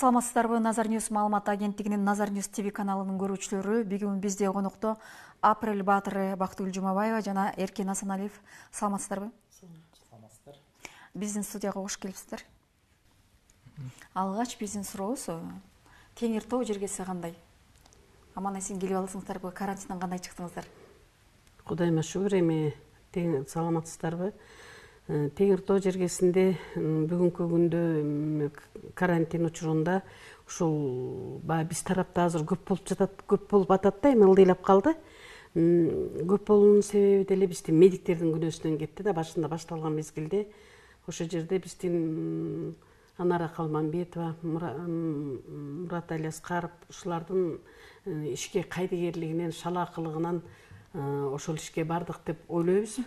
Саламатсыздарбы, Назар Ньюс маалымат агенттигинин Назар Ньюс ТВ каналынын көрүүчүлөрү. Бүгүн бизде конокто Апрель Баатыры Бактыгүл Жумабаева жана Эркен Асаналиев. Саламатсыздарбы? Саламатсыздар. Биздин студияга кош келипсиздер. Алгач биздин сурообуз Теңир Тоо жергеси кандай? Аман эсен келип алсыңыздарбы? Карантинден кандай чыктыңыздар? Кудайыма шүгүр, эми саламатсыздарбы? Теңир Тоо жергесинде бүгүнкү күндө карантин учурунда ушул биз тарапта азыр көп болуп атат да, эми ылдыйлап калды. Көп болуунун себеби деле биздин медиктердин күнөөсүнөн кетти да, башында башталган мезгилде. Ошол жерде биздин Анара Калманбетова, Мурат Алияскаров ушулардын ишке кайдыгерлигинен, шалаакылыгынан ошол ишке бардык деп ойлойбуз.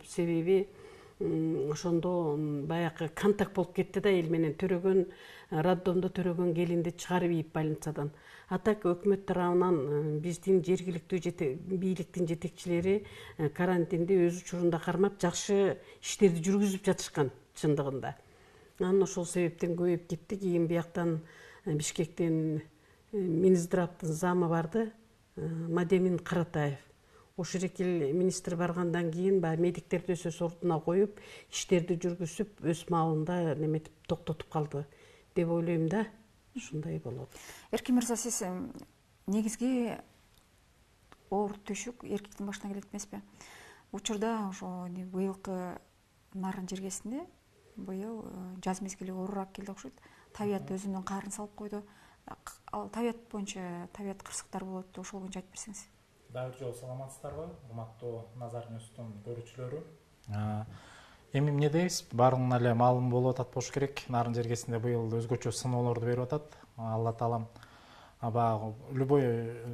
Себеби ошондо баягы контакт болуп кетти да, эл менен төрөгөн, роддомдо төрөгөн келинди чыгарып ийип больницадан. А так өкмөт тарабынан биздин жергиликтүү бийликтин жетекчилери карантинди өз учурунда кармап, жакшы иштерди жүргүзүп жатышкан чындыгында. Анан ошол себептен көбөйүп кетти. Кийин бияктан Бишкектен Минздравдын замы барды, Мадемин Каратаев. Ошол эки министр баргандан кийин медиктерди өз ордуна коюп, иштерди жүргүзүп, өз маалында неметип токтотуп калды деп ойлойм да. Ушундай болот. Эркен мырза, сиз негизги оор төшүк эркектин башына келет эмеспи? Учурда ошо быйылкы нарын жергесинде быйыл жаз мезгили оорураак келди окшойт. Табият өзүнүн каарын салып койду. Ал табият боюнча табият кырсыктар болот, ошол боюнча айтып берсеңиз. Дагы жолу саламатсыздарбы, урматтуу Назар Ньюстун көрүүчүлөрү. Эми эмне дейбиз? Баарына эле маалым болуп атат болуш керек. Нарын жергесинде быйыл өзгөчө сыноолорду берип атат. Алла таалам любой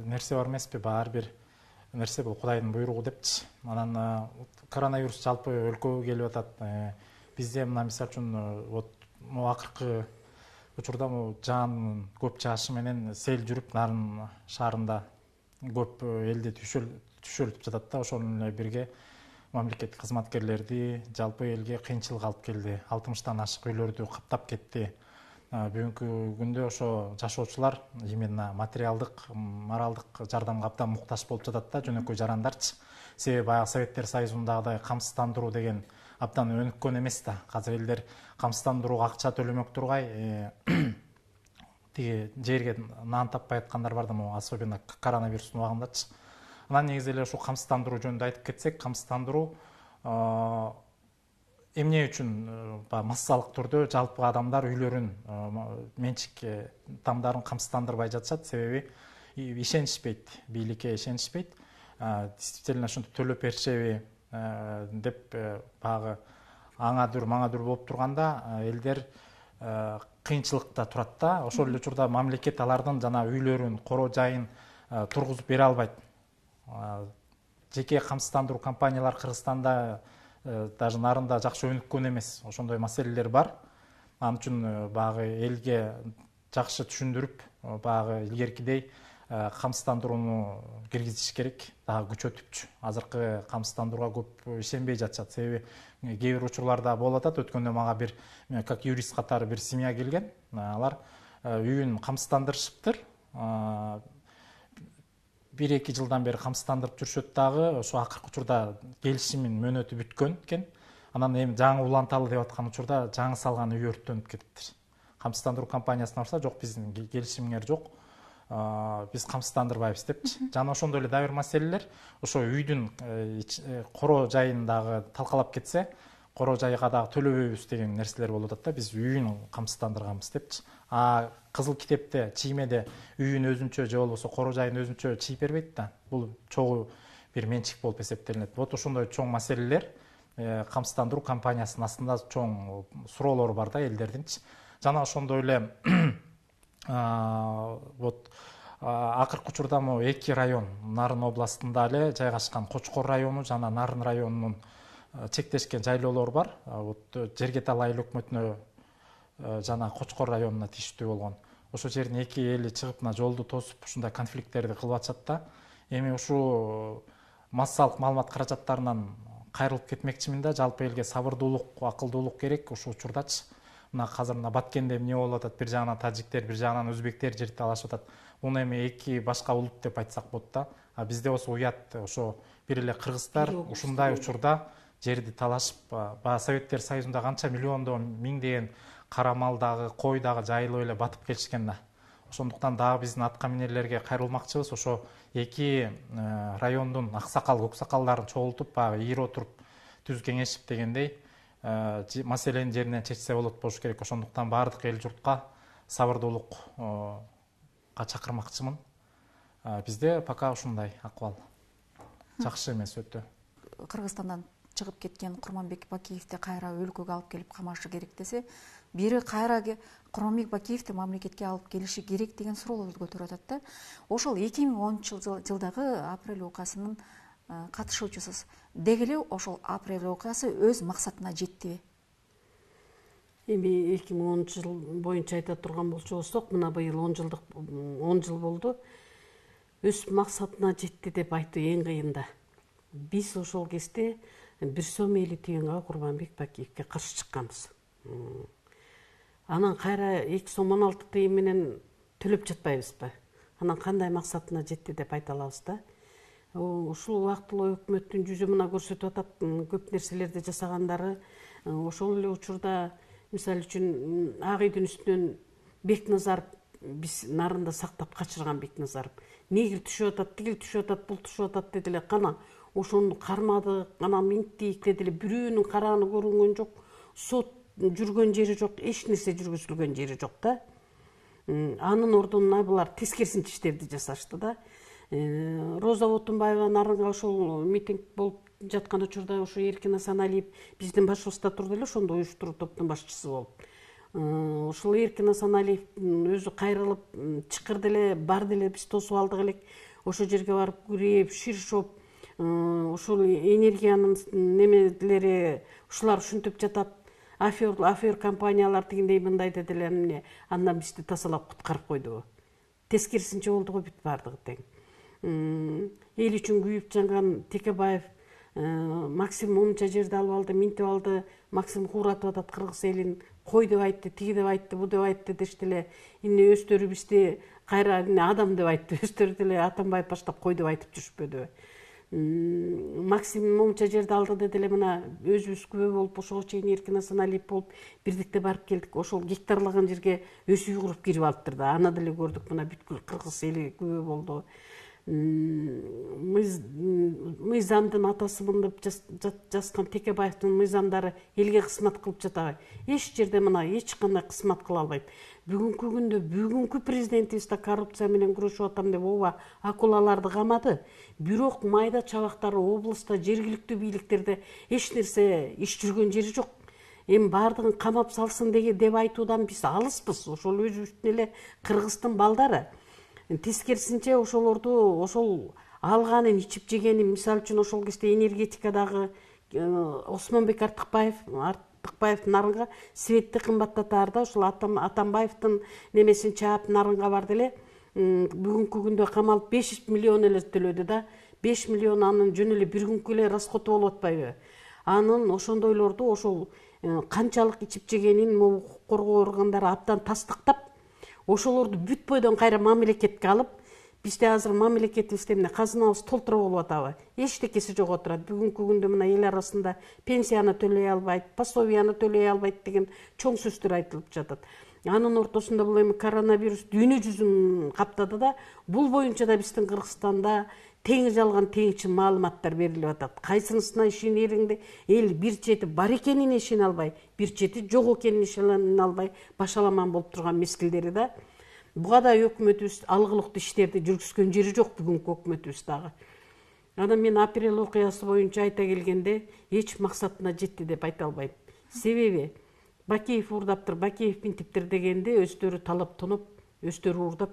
нерсе бар эмеспи? Ар бир нерсе бул Кудайдын буйругу депчи. Анан коронавирус жалпы өлкөгө келип атат. Бизде мына мисалы үчүн акыркы учурда жаан көп жаашы менен сел жүрүп, Нарын шаарында көп элди түшөлүп жатат да. Ошол менен бирге мамлекеттик кызматкерлерди, жалпы элге кыйынчылык алып келди. 60тан ашык үйлөрдү каптап кетти. Бүгүнкү күндө ошо жашоочулар именно материалдык, моралдык жардамга абдан муктаж болуп жатат да, жөнөкөй жарандарчы. Себеби баягы Советтер Союзундагыдай камсыздандыруу деген абдан өнүккөн эмес да. Азыр элдер камсыздандырууга акча төлөмөк тургай тиги жерге нан таппай аткандар бар да, особенно коронавирустун убагындачы. Анан негизи эле ушул камсыздандыруу жөнүндө айтып кетсек, камсыздандыруу эмне үчүн массалык түрдө жалпы адамдар үйлөрүн, менчик тамдарын камсыздандырбай жатышат. Себеби ишенишпейт, бийликке ишенишпейт. Действительно ушинтип төлөп беришеби деп багы аңа дүр маңа дүр болуп турганда элдер кыйынчылыкта турат да. Ошол эле учурда мамлекет алардын жана үйлөрүн, коро жайын тургузуп бере албайт. Жеке камсыздандыруу компаниялар Кыргызстанда даже Нарында жакшы өнүккөн эмес. Ошондой маселелер бар. Ал үчүн багы элге жакшы түшүндүрүп, багы илгеркидей камсыздандырууну киргизиш керек, дагы күчөтүпчү. Азыркы камсыздандырууга көп ишенбей жатышат. Себеби кээ бир учурларда болуп атат. Өткөндө мага бир как юрист катары бир семья келген. Алар үйүн камсыздандырышыптыр. 1-2 жылдан бери камсыздандырып жүрүшөт, дагы ошо акыркы учурда келишимин мөөнөтү бүткөн экен. Анан эми жаңы уланталы деп аткан учурда жаңы салган үй өрттөнүп кетиптир. Камсыздандыруу компаниясына барса, жок, биздин келишимиңер жок, биз камсыздандырбайбыз депчи. Жана ошондой эле дагы бир маселелер, ошо үйдүн коро жайын дагы талкалап кетсе, коро жайга дагы төлөбөйбүз деген нерселер болуп атат да. Биз үйүн камсыздандырганбыз депчи. Кызыл китепте, чиймеде үйүн өзүнчө же болбосо коро жайын өзүнчө чийип бербейт да. Бул чогуу бир менчик болуп эсептелинет. Вот ошондой чоң маселелер камсыздандыруу компаниясынын астында чоң суроолор бар да элдердинчи. Жана ошондой эле вот акыркы учурда 2 район Нарын областында эле жайгашкан Кочкор району жана Нарын районунун чектешкен жайлоолор бар. Вот Жергетал айыл өкмөтүнө жана Кочкор районуна тийиштүү болгон. Ошо жердин эки эли чыгып жолду тосуп ушундай конфликттерди кылып атышат да. Эми ушул массалык маалымат каражаттарынан кайрылып кетмекчимин да. Жалпы элге сабырдуулук, акылдуулук керек ушул учурдачы. мына азыр мына Баткенде эмне болуп атат, бир жагынан тажиктер, бир жагынан өзбектер жер талашып атат. Муну эми эки башка улут деп айтсак болот да. А бизде болсо уят, ошо бир эле кыргыздар ушундай учурда жерди талашып, баягы Советтер Союзунда канча миллиондон миңдеген кара мал дагы, кой дагы жайылып эле батып келишкен да. Ошондуктан дагы биздин атка минерлерге кайрылмакчыбыз. Ошо эки райондун аксакал, көксакалдарын чогултуп, баягы ийире отуруп түз кеңешип дегендей маселени жеринен чечсе болот болуш керек. Ошондуктан баардык эл журтка сабырдуулукка чакырмакчымын. Бизде пока ушундай акыбал. Жакшы эмес өтө. Кыргызстандан чыгып кеткен Курманбек Бакиевди кайра өлкөгө алып келип камашы керек десе, бири кайра Курманбек Бакиевди мамлекетке алып келиши керек деген суроолорду көтөрүп атат да. Ошол 2010 жылдагы апрель окуясынын катышуучусуз. Деги эле ошол апрель окуясы өз максатына жеттиби? Эми 2010 жыл боюнча айта турган болсок, мына быйыл 10 жыл болду. Өз максатына жетти деп айтуу эң кыйын да. Биз ошол кезде бир сом эли тыйынга Курманбек Бакиевге каршы чыкканбыз. Анан кайра 2 сом 16 тыйын менен төлөп жатпайбызбы? Анан кандай максатына жетти деп айта алабыз да. Ушул убактылуу өкмөттүн жүзү мына көрсөтүп атат, көп нерселерди жасагандары. Ошол эле учурда мисалы үчүн Ак үйдүн үстүнөн Бекназаров биз нарында сактап качырган Бекназаров. Негил түшүп атат, тигил түшүп атат, бул түшүп атат деди эле. Кана ошону кармадык, анан минттик деди эле. Бирөөнүн карааны көрүнгөн жок, сот жүргөн жери жок, эч нерсе жүргүзүлгөн жери жок да. Анын ордуна булар тескерисинче иштерди жасашты да. Роза Отунбаева нарынга ошол митинг болуп жаткан учурда ошо Эркин Асаналиев биздин башыбызда турду эле, ошондо уюштуруу топтун башчысы болуп. Ошол Эркин Асаналиев өзү кайрылып чакырды эле, барды эле, биз тосуп алдык элек. Ошол жерге барып күрөп, ширшоп, ошол энергиянын немелери ушулар ушинтип жатат. Афер компаниялар тигиндей мындай деди эле, эмне андан бизди тазалап куткарып койду. Тескерисинче болду го бүт бардыгы тең. Эл үчүн күйүп жанган Текебаев Максим мынча жерди алып алды, минтип алды. Максим кууратып атат кыргыз элин. Кой деп айтты, тиги деп айтты, бу деп айтты дешти эле. Эмне өздөрү бизди кайра адам деп айтты. Өздөрү деле Атамбаев баштап кой деп айтып жүрүшпөдүбү? Максим мынча жерди алды деди эле, мына өзүбүз күбө болуп, ошого чейин Эркин Асаналиев болуп, бирдикте барып келдик. Ошол гектарлаган жерге өсүй куруп кирип алыптыр да. Аны деле көрдүк, мына бүткүл кыргыз эли күбө болду. Мыйзамдын атасымын деп жазган Текебаевдин мыйзамдары элге кызмат кылып жатабы? Эч жерде мына эч кандай кызмат кыла албайт. Бүгүнкү күндө бүгүнкү президентибиз да коррупция менен күрөшүп атам деп ооба акулаларды камады. Бирок майда чабактары облуста, жергиликтүү бийликтерде эч нерсе иш жүргөн жери жок. Эми баардыгын камап салсын деп айтуудан биз алыспыз. Ошол өзүбүздүн эле кыргыздын балдары. Тескерисинче ошолорду ошол алганын ичип жегенин, мисалы үчүн ошол кезде энергетикадагы Осмонбек Артыкбаев нарынга светти кымбаттатаарда ошол Атамбаевдин немесин чаап нарынга барды эле. Бүгүнкү күндө камалып 5 миллион эле төлөдү да. 5 миллион анын жөн эле бир күнгө эле расходу болуп атпайбы? Анын ошондойлорду ошол канчалык ичип жегенин укук коргоо органдары абдан тастыктап, ошолорду бүт бойдон кайра мамлекетке алып, бизде азыр мамлекетибизде эмне казынабыз толтура болуп атабы? Эчтекеси жок отурат. Бүгүнкү күндө мына эл арасында пенсияны төлөй албайт, пособияны төлөй албайт деген чоң сөздөр айтылып жатат. Анын ортосунда бул эми коронавирус дүйнө жүзүн каптады да, бул боюнча да биздин Кыргызстанда тең жалган теңчи маалыматтар берилип атат. Кайсынысына ишенериңди эл бир чети бар экенине ишене албай, бир чети жок экенине ишене албай башаламан болуп турган мезгилдери да. Буга да өкмөтүбүз алгылыктуу иштерди жүргүзгөн жери жок бүгүнкү өкмөтүбүз дагы. Анан мен апрель окуясы боюнча айта келгенде эч максатына жетти деп айта албайм. Себеби Бакиев уурдаптыр, Бакиев минтиптир дегенде өздөрү талап тонуп, өздөрү уурдап,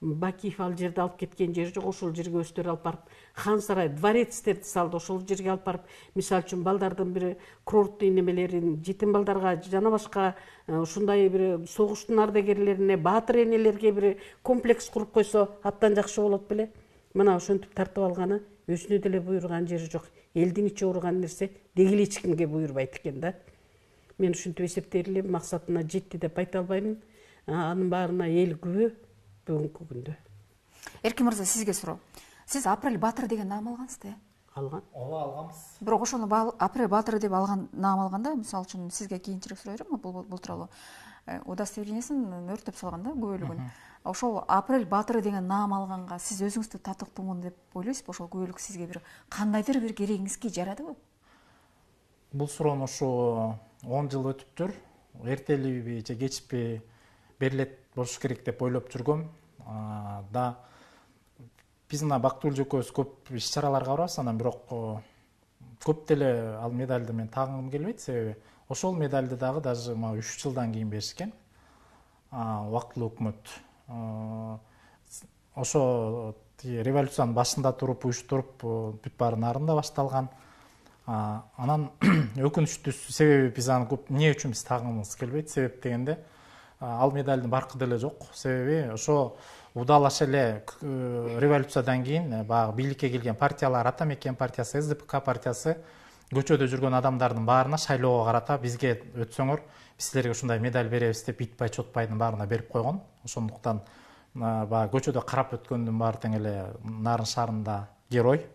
Бакиев ал жерди алып кеткен жери жок, ошол жерге өздөрү алып барып, хан сарай, дворецтерди салды, ошол жерге алып барып, мисалы үчүн балдардын бири курорттуй немелерин, жетим балдарга жана башка ушундай бир согуштун ардагерлерине, баатыр энелерге бир комплекс куруп койсо абдан жакшы болот беле. Мына ошентип тартып алганы өзүнө деле буйруган жери жок. Элдин ичи ооруган нерсе деги эле эч кимге буйрубайт экен да. мен ушинтип эсептейт элем, максатына жетти деп айта албаймын. Анын баарына эл күбө бүгүнкү күндө. Эркин мырза, сизге суроо. Сиз Апрель Батыр деген наам алгансыз да? Алган. Ооба, алганбыз. Бирок ошону Апрель Батыр деп алган наам алганда, мисалы үчүн сизге кийинчерээк сурай берем, бул тууралуу удостоверениесин өртөп салган да күбөлүгүн. Ошол Апрель Батыр деген наам алганга сиз өзүңүздү татыктуумун деп ойлойсузбу? Ошол күбөлүк сизге бир кандайдыр бир керегиңизге жарадыбы? Бул суроону ушу 10 жыл өтүптүр. Эртелиби же кечпи берилет болуш керек деп ойлоп жүргөм. Да биз мына Бактыгүл жөкөбүз көп иш-чараларга барабыз, анан бирок көп деле ал медальды мен тагынгым келбейт, себеби ошол медальды дагы даже 3 жылдан кийин беришкен. Убактылуу өкмөт ошо революциянын башында туруп уюштуруп бүт баары нарында башталган. Анан өкүнүчтүүсү себеби биз аны көп эмне үчүн биз тагынгыбыз келбейт, себеп дегенде ал медальдын баркы деле жок. Себеби ошо удалаша эле революциядан кийин баягы бийликке келген партиялар, Ата Мекен партиясы, СДПК партиясы көчөдө жүргөн адамдардын баарына шайлоого карата бизге өтсөңөр биз силерге ушундай медаль беребиз деп итбай чотбайдын баарына берип койгон. Ошондуктан баягы көчөдө карап өткөндүн баары тең эле Нарын шаарында герой,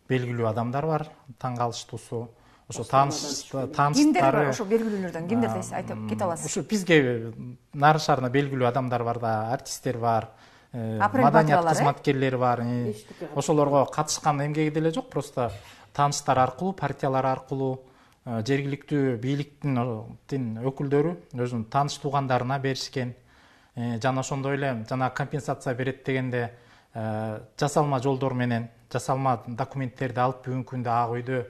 белгилүү адамдар бар, таң калыштуусу. Ошо Кимдер тааныштары бар ошо белгилүүлөрдөн? Кимдерди айтып кете аласыз? Ушу бизге Нарын шаарында белгилүү адамдар бар да, артисттер бар, маданият кызматкерлери бар. Ошолорго катышкан эмгеги деле жок, просто тааныштар аркылуу, партиялар аркылуу, жергиликтүү бийликтин өкүлдөрү өзүнүн тааныш туугандарына беришкен. Жана ошондой эле жана компенсация берет дегенде жасалма жолдор менен, жасалма документтерди алып бүгүнкү күндө ак үйдө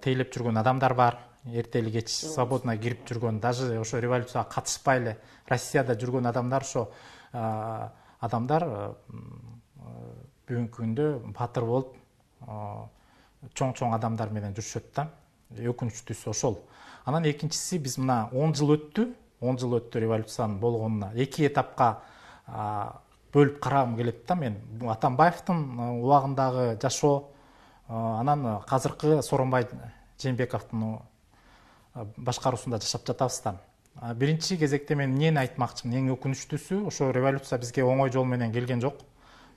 тейлеп жүргөн адамдар бар. Эртели кеч свободно кирип жүргөн, даже ошо революцияга катышпай эле Россияда жүргөн адамдар, ошо адамдар бүгүнкү күндө батыр болуп чоң адамдар менен жүрүшөт да. Өкүнүчтүүсү ошол. Анан экинчиси, биз мына 10 жыл өттү революциянын болгонуна. 2 этапка бөлүп карагым келет да мен. Атамбаевдин убагындагы жашоо, анан азыркы Сооронбай Жээнбековдун башкаруусунда жашап жатабыз да. Биринчи кезекте мен эмнени айтмакчымын? Эң өкүнүчтүүсү, ошо революция бизге оңой жол менен келген жок.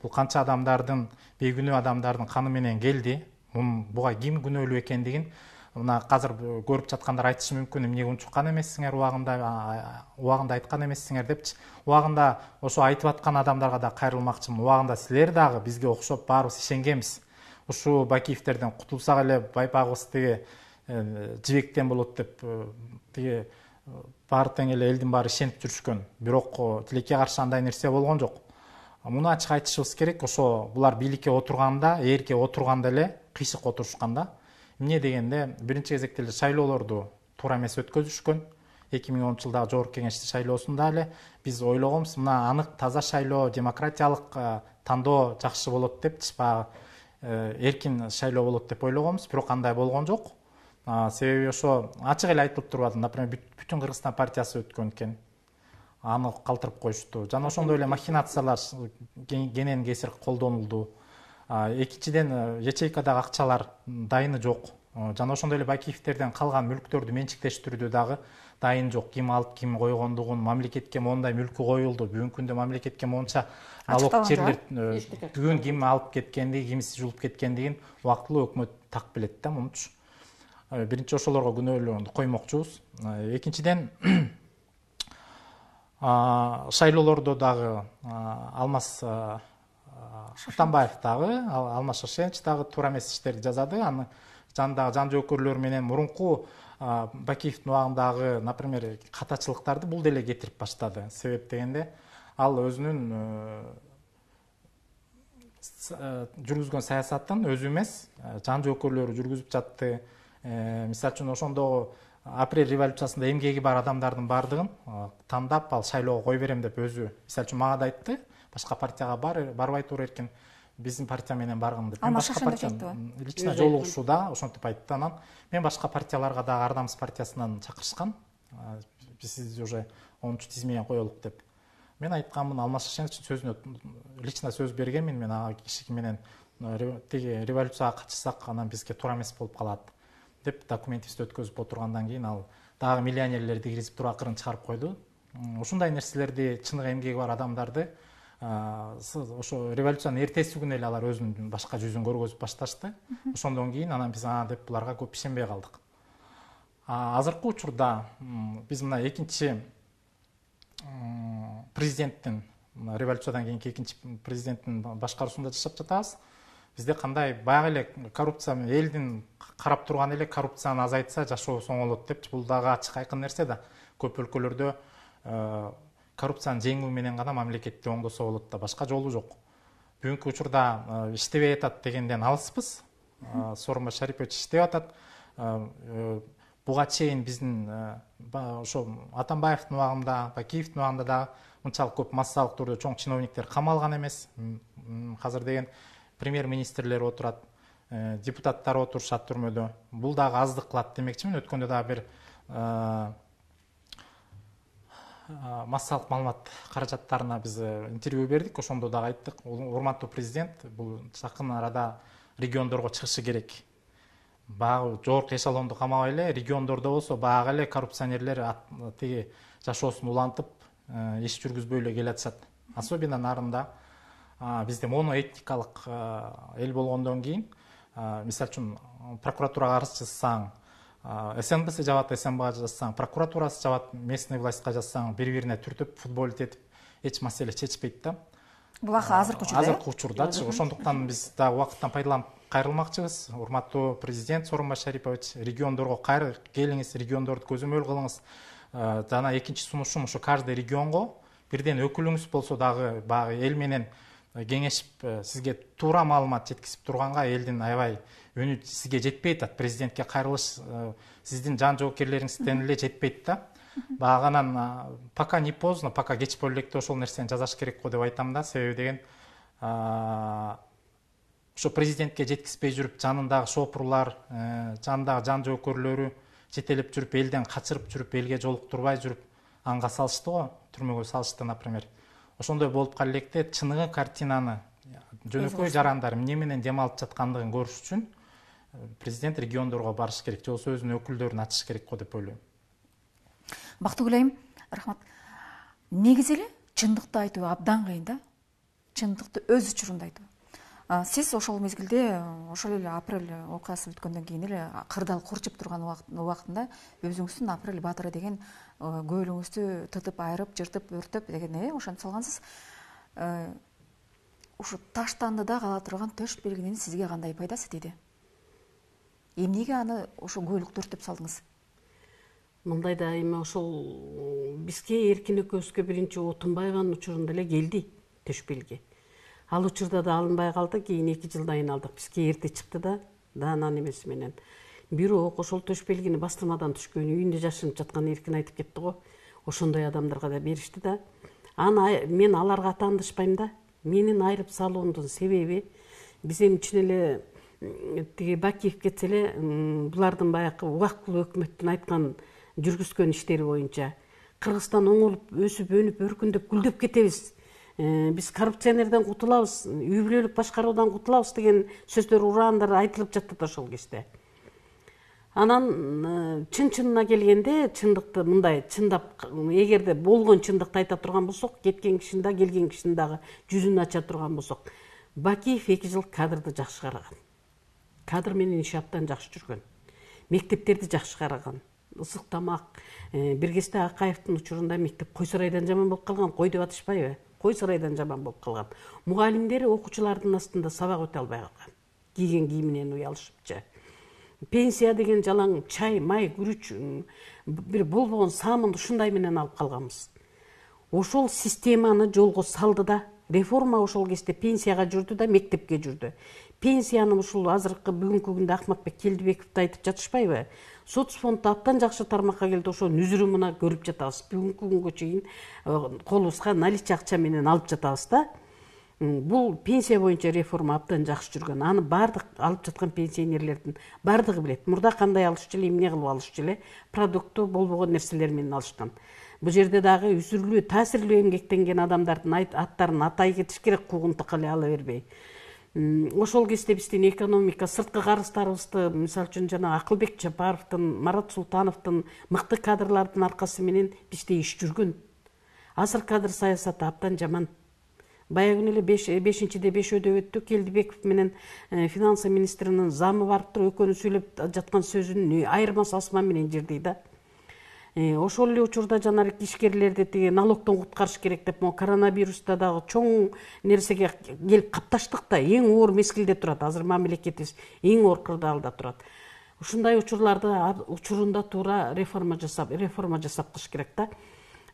Бул канча адамдардын, бейгүнөө адамдардын каны менен келди. Буга ким күнөөлүү экендигин мына азыр көрүп жаткандар айтышы мүмкүн, эмне унчуккан эмессиңер, убагында айткан эмессиңер депчи. Убагында ошо айтып аткан адамдарга да кайрылмакчымын. Убагында силер дагы бизге окшоп баарыбыз ишенгенбиз. Ушу Бакиевтерден кутулсак эле байпагыбыз тиги жибектен болот деп тиги баары тең эле элдин баары ишенип жүрүшкөн. Бирок тилекке каршы андай нерсе болгон жок. Муну ачык айтышыбыз керек. Ошо булар бийликке отурганда, эрке отурганда эле кыйшык отурушкан да. Эмне дегенде, биринчи кезекте эле шайлоолорду туура эмес өткөзүшкөн. 2010 жылдагы жогорку кеңештин шайлоосунда эле биз ойлогонбуз, мына анык таза шайлоо, демократиялык тандоо жакшы болот депчи, баягы эркин шайлоо болот деп ойлогонбуз, бирок андай болгон жок. Себеби ошо ачык эле айтылып турбады. Например, бүтүн Кыргызстан партиясы өткөн экен. Аны калтырып коюшту. Жана ошондой эле махинациялар кенен кесир колдонулду. Экинчиден, ячейкадагы акчалар дайыны жок. Жана ошондой эле Бакиевтерден калган мүлктөрдү менчиктештирүүдө дагы дайын жок. Ким алып, ким койгондугун, мамлекетке моундай мүлкү коюлду. Бүгүнкү күндө мамлекетке моунча налог жерлер бүгүн ким алып кеткендиги, кимиси жулуп кеткендигин убактылуу өкмөт так билет да, мунчу. Биринчи ошолорго күнөөлөрдү коймокчубуз. Экинчиден, шайлоолордо дагы Алмаз Атамбаев дагы, Алмаз Шашенч дагы туура эмес иштерди жазады. Аны жандагы жан жоокөрлөр менен мурунку Бакиевдин убагындагы, например, катачылыктарды бул деле кетирип баштады. Себеп дегенде, ал өзүнүн жүргүзгөн саясатын өзү эмес, жан жоокөрлөрү жүргүзүп жатты. Мисалы үчүн ошондо апрель революциясында эмгеги бар адамдардын баардыгын тандап, ал шайлоого кой берем деп өзү, мисалы үчүн мага да айтты, башка партияга барбай тур эркин, биздин партия менен баргын деп. Мен башка партия лично жолугушууда ошентип айтты. Анан мен башка партияларга дагы Ардамыз партиясынан чакырышкан. Биз сизди уже 10-чу тизмеге коелук деп. Мен айтканмын, Алмаз Шашенч сөзүнө лично сөз бергенмин, мен ага киши менен тиги революцияга катышсак, анан бизге туура эмес болуп калат деп документибизди өткөзүп отургандан кийин ал дагы миллионерлерди киргизип туруп акырын чыгарып койду. Ушундай нерселерди, чыныгы эмгеги бар адамдарды ошо революциянын эртеси күнү эле алар өзүнүн башка жүзүн көргөзүп башташты. Ошондон кийин анан биз деп буларга көп ишенбей калдык. Азыркы учурда биз мына экинчи президенттин, революциядан кийинки экинчи президенттин башкаруусунда жашап жатабыз. Бизде кандай баягы эле коррупция, элдин карап турган эле коррупцияны азайтса жашоо оңолот деп, бул дагы ачык айкын нерсе да. Көп өлкөлөрдө коррупцияны жеңүү менен гана мамлекетти оңдосо болот да, башка жолу жок. Бүгүнкү учурда иштебей атат дегенден алыспыз. Сооронбай Шарипович иштеп атат. Буга чейин биздин ошо Атамбаевдин убагында, Бакиевдин убагында да мынчалык көп массалык түрдө чоң чиновниктер камалган эмес. Азыр деген премьер-министрлер отурат, депутаттар отурушат түрмөдө. Бул дагы аздык кылат демекчимин. Өткөндө дагы бир массалык маалымат каражаттарына биз интервью бердик. Ошондо дагы айттык, урматтуу президент, бул жакын арада региондорго чыгышы керек. Баягы жогорку эшелонду камабай эле, региондордо болсо баягы эле коррупционерлер тиги жашоосун улантып, иш жүргүзбөй эле келатышат. Особенно нарында бизде моноэтникалык эл болгондон кийин, мисалы үчүн прокуратурага арыз жазсаң, СНБсы жабат, СНБга жазсаң, прокуратурасы жабат, местный властька жазсаң, бири-бирине түртүп, футболить этип, эч маселе чечпейт да. Бул азыркы учурда. Азыркы учурдачы. Ошондуктан биз дагы убакыттан пайдаланып кайрылмакчыбыз. Урматтуу президент Сооронбай Шарипович, региондорго кайры келиңиз, региондорду көзөмөл кылыңыз. Жана экинчи сунушум ошо каждый регионго бирден өкүлүңүз болсо дагы баягы эл менен кеңешип, сизге туура маалымат жеткизип турганга элдин аябай үнү сизге жетпей атат. Президентке кайрылыш сиздин жан жоокерлериңизден эле жетпейт да. Баганан пока не поздно, пока кеч боло электе ошол нерсени жасаш керек го деп айтам да. Себеби деген ошо президентке жеткизбей жүрүп, жанындагы шопурлар, жанындагы жан жоокерлөрү жетелеп жүрүп, элден качырып жүрүп, элге жолуктурбай жүрүп, анга салышты го, түрмөгө салышты, например. Ошондой болуп кала электе чыныгы картинаны, жөнөкөй жарандар эмне менен дем алып жаткандыгын көрүш үчүн президент региондорго барыш керек, же болбосо өзүнүн өкүлдөрүн ачыш керек го деп ойлойм. Бактыгүл айым, рахмат. Негизи эле чындыкты айтуу абдан кыйын да. Чындыкты өз учурунда айтуу. Сиз ошол мезгилде, ошол эле апрель окуясы бүткөндөн кийин эле кырдаал курчуп турган убактында өзүңүздүн апрель баатыры деген көөлүңүздү тытып, айырып, жыртып, өртөп деген ошентип салгансыз. Ушу Таштандыда кала турган төш белгинин сизге кандай пайдасы тийди? Эмнеге аны ошо көөлүктү өртөп салдыңыз? Мындай да эми ошол бизге Эркин экөөбүзгө биринчи Отунбаеванын учурунда эле келди төш белги. Ал учурда да алынбай калды, кийин 2 жылдан кийин алдык. Бизге эрте чыкты да, даанан эмеси менен. Бирок ошол төш белгини бастырмадан түшкөн, үйүндө жашынып жаткан Эркин айтып кетти го. Ошондой адамдарга да беришти да. Аны мен аларга таандышпайм да. Менин айрып салуумдун себеби биз эми чын эле тиги Бакиев кетсе эле булардын баягы убактылуу өкмөттүн айткан жүргүзгөн иштери боюнча Кыргызстан оңолуп, өсүп, өнүп, өркүндөп, гүлдөп кетебиз. Биз коррупционерден кутулабыз, үй бүлөлүк башкаруудан кутулабыз деген сөздөр ураандар айтылып жатты ошол кезде. Анан чын-чынына келгенде чындыкты мындай чындап, эгерде болгон чындыкты айта турган болсок, кеткен кишинин да, келген кишинин дагы жүзүн ача турган болсок, Бакиев 2 жыл кадрды жакшы караган. Кадр менен иши абдан жакшы жүргөн. Мектептерди жакшы караган. Ысык тамак, бир кезде Акаевдин учурунда мектеп кой сарайдан жаман болуп калган, кой деп атышпайбы? Кой сарайдан жаман болуп калган. Мугалимдер окуучулардын астында сабак өтө албай калган. Кийген кийиминен уялышыпчы. Пенсия деген жалаң чай, май, күрүч, бир болбогон саамынды ушундай менен алып калганбыз. Ошол системаны жолго салды да, реформа ошол кезде пенсияга жүрдү да, мектепке жүрдү. Пенсияны ушул азыркы бүгүнкү күндө Акматбек Келдибековду айтып жатышпайбы? Соцфондду абдан жакшы тармакка келди, ошо үзүрү мына көрүп жатабыз. Бүгүнкү күнгө чейин колубузга наличие акча менен алып жатабыз да. Бул пенсия боюнча реформа абдан жакшы жүргөн. Аны бардык алып жаткан пенсионерлердин бардыгы билет. Мурда кандай алышчу эле, эмне кылып алышчу эле, продукту болбогон нерселер менен алышкан. Бул жерде дагы үзүрлүү, таасирлүү эмгектенген адамдардын аттарын атай кетиш керек, куугунтук эле ала бербей. ошол кезде биздин экономика сырткы карыздарыбызды мисалы үчүн жана Акылбек Жапаровдун, Марат Султановдун мыкты кадрлардын аркасы менен бизде иш жүргөн. Азыр кадр саясаты абдан жаман. Баягы эле 5-де 5 өтү Келдибеков менен финанс министринин замы барып туруп экөөнү сүйлөп жаткан сөзүнүн айырмасы асман менен жердей да. Ошол эле учурда жанагы ишкерлерди тиги налогдон куткарыш керек деп, коронавируста дагы чоң нерсеге келип капташтык да, эң оор мезгилде турат. Азыр мамлекетибиз эң оор кырдаалда турат. Ушундай учурунда туура реформа жасап кылыш керек да.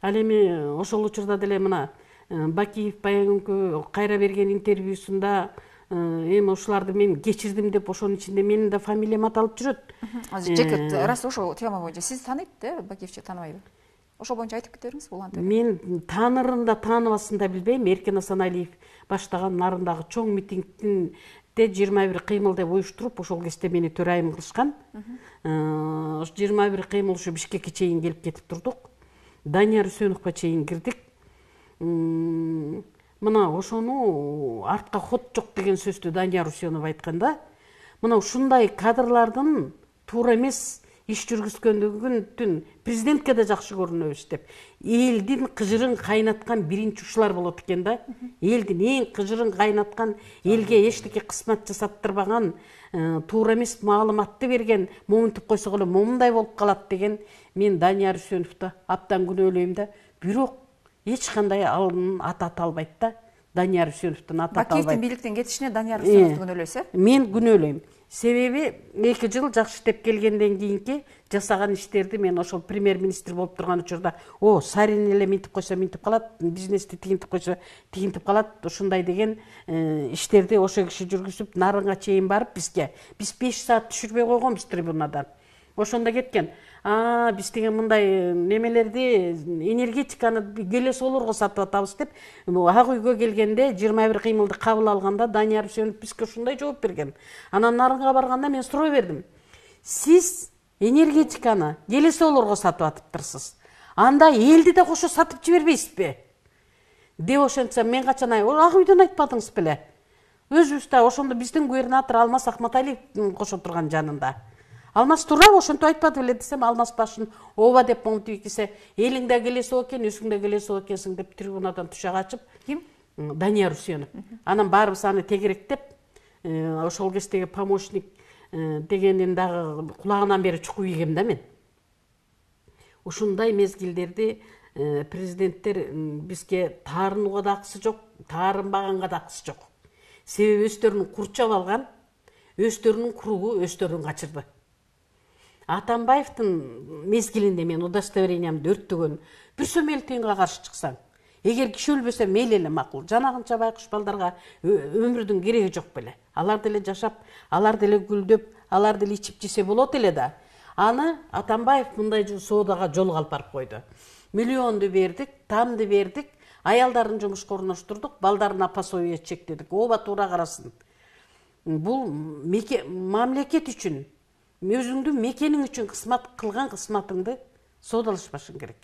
Ал эми ошол учурда деле мына Бакиев баягы кайра берген интервьюсунда эми ушуларды мен кечирдим деп, ошонун ичинде менин да фамилиям аталып жүрөт. Жекет, раз ошол тема боюнча сиз тааныйт да, Бакиевчи тааныбайбы? Ошол боюнча айтып кетериңиз улантып. Мен таанырын да тааныбасын да билбейм. Эркен Асаналиев баштаган нарындагы чоң митингде 21 кыймыл деп уюштуруп, ошол кезде мени төрайым кылышкан. 21 кыймыл ушу Бишкекке чейин келип кетип турдук. Данияр Үсөновго чейин кирдик. Мына ошону артка ход жок деген сөздү Данияр Үсөнов айтканда, мына ушундай кадрлардын туура эмес иш жүргүзгөндүгүн президентке да жакшы көрүнөбүз деп. Элдин кыжырын кайнаткан биринчи ушулар болот экен да. Элдин эң кыжырын кайнаткан, элге эчтеке кысмат жасаттырбаган, туура эмес маалыматты берген, момунтип койсок эле момундай болуп калат деген мен Данияр Үсөновду абдан күнөөлөйм да. Бирок эч кандай аты ата албайт да. Данияр Үсөновдун аты ата албайт. Бакиевдин бийликтен кетишине Данияр Үсөновду күнөөлөйсүз? Мен күнөөлөйм. Себеби 2 жыл жакшы иштеп келгенден кийинки жасаган иштерди мен ошол премьер-министр болуп турган учурда, Сарин эле минтип койсо минтип калат, бизнести тигинтип койсо тигинтип калат, ушундай деген иштерди ошо киши жүргүзүп, нарынга чейин барып биз 5 саат түшүрбөй койгонбуз трибунадан. Ошондо кеткен. Биз деген мындай немелерди, энергетиканы Келесоолорго сатып атабыз деп, ак үйгө келгенде 21 кыймылды кабыл алганда Данияр Үсөнов бизге ушундай жооп берген. Анан нарынга барганда мен суроо бердим. Сиз энергетиканы Келесоолорго сатып атыптырсыз. Анда элди да кошо сатып жибербейсизби? Деп ошентсем мен качан ак үйдөн айтпадыңыз беле? Өзүбүз да ошондо биздин губернатор Алмаз Акматалиев кошо турган жанында. Алмаз туурабы ошентип айтпады беле десем, Алмаз башын ооба деп монтип кисе, элиң да Келесоо экен, өзүң да Келесоо экенсиң деп трибунадан түшө качып, ким? Данияр Үсөнов. Анан баарыбыз аны тегеректеп, ошол кездеги помощник дегенин дагы кулагынан бери чукуп ийгем да мен. Ушундай мезгилдерди президенттер бизге таарынууга да акысы жок, таарынбаганга да акысы жок. Себеби өздөрүн курчап алган, өздөрүнүн кругу өздөрүн качырды. Атамбаевдин мезгилинде мен удостоверениямды өрттөгөн бир сомел тыйынга каршы чыксаң, эгер киши өлбөсө мейли эле макул. Жанагынча байкуш балдарга өмүрдүн кереги жок беле. Алар деле жашап, алар деле гүлдөп, алар деле ичип жесе болот эле да. Аны Атамбаев мындай соодага жолго алып барып койду. Миллионду бердик, тамды бердик, аялдарын жумушка орноштурдук, балдарына пособие чектедик. Ооба туура карасын. Бул мамлекет үчүн, өзүңдүн мекениң үчүн кызмат кылган кызматыңды соодалашпашың керек.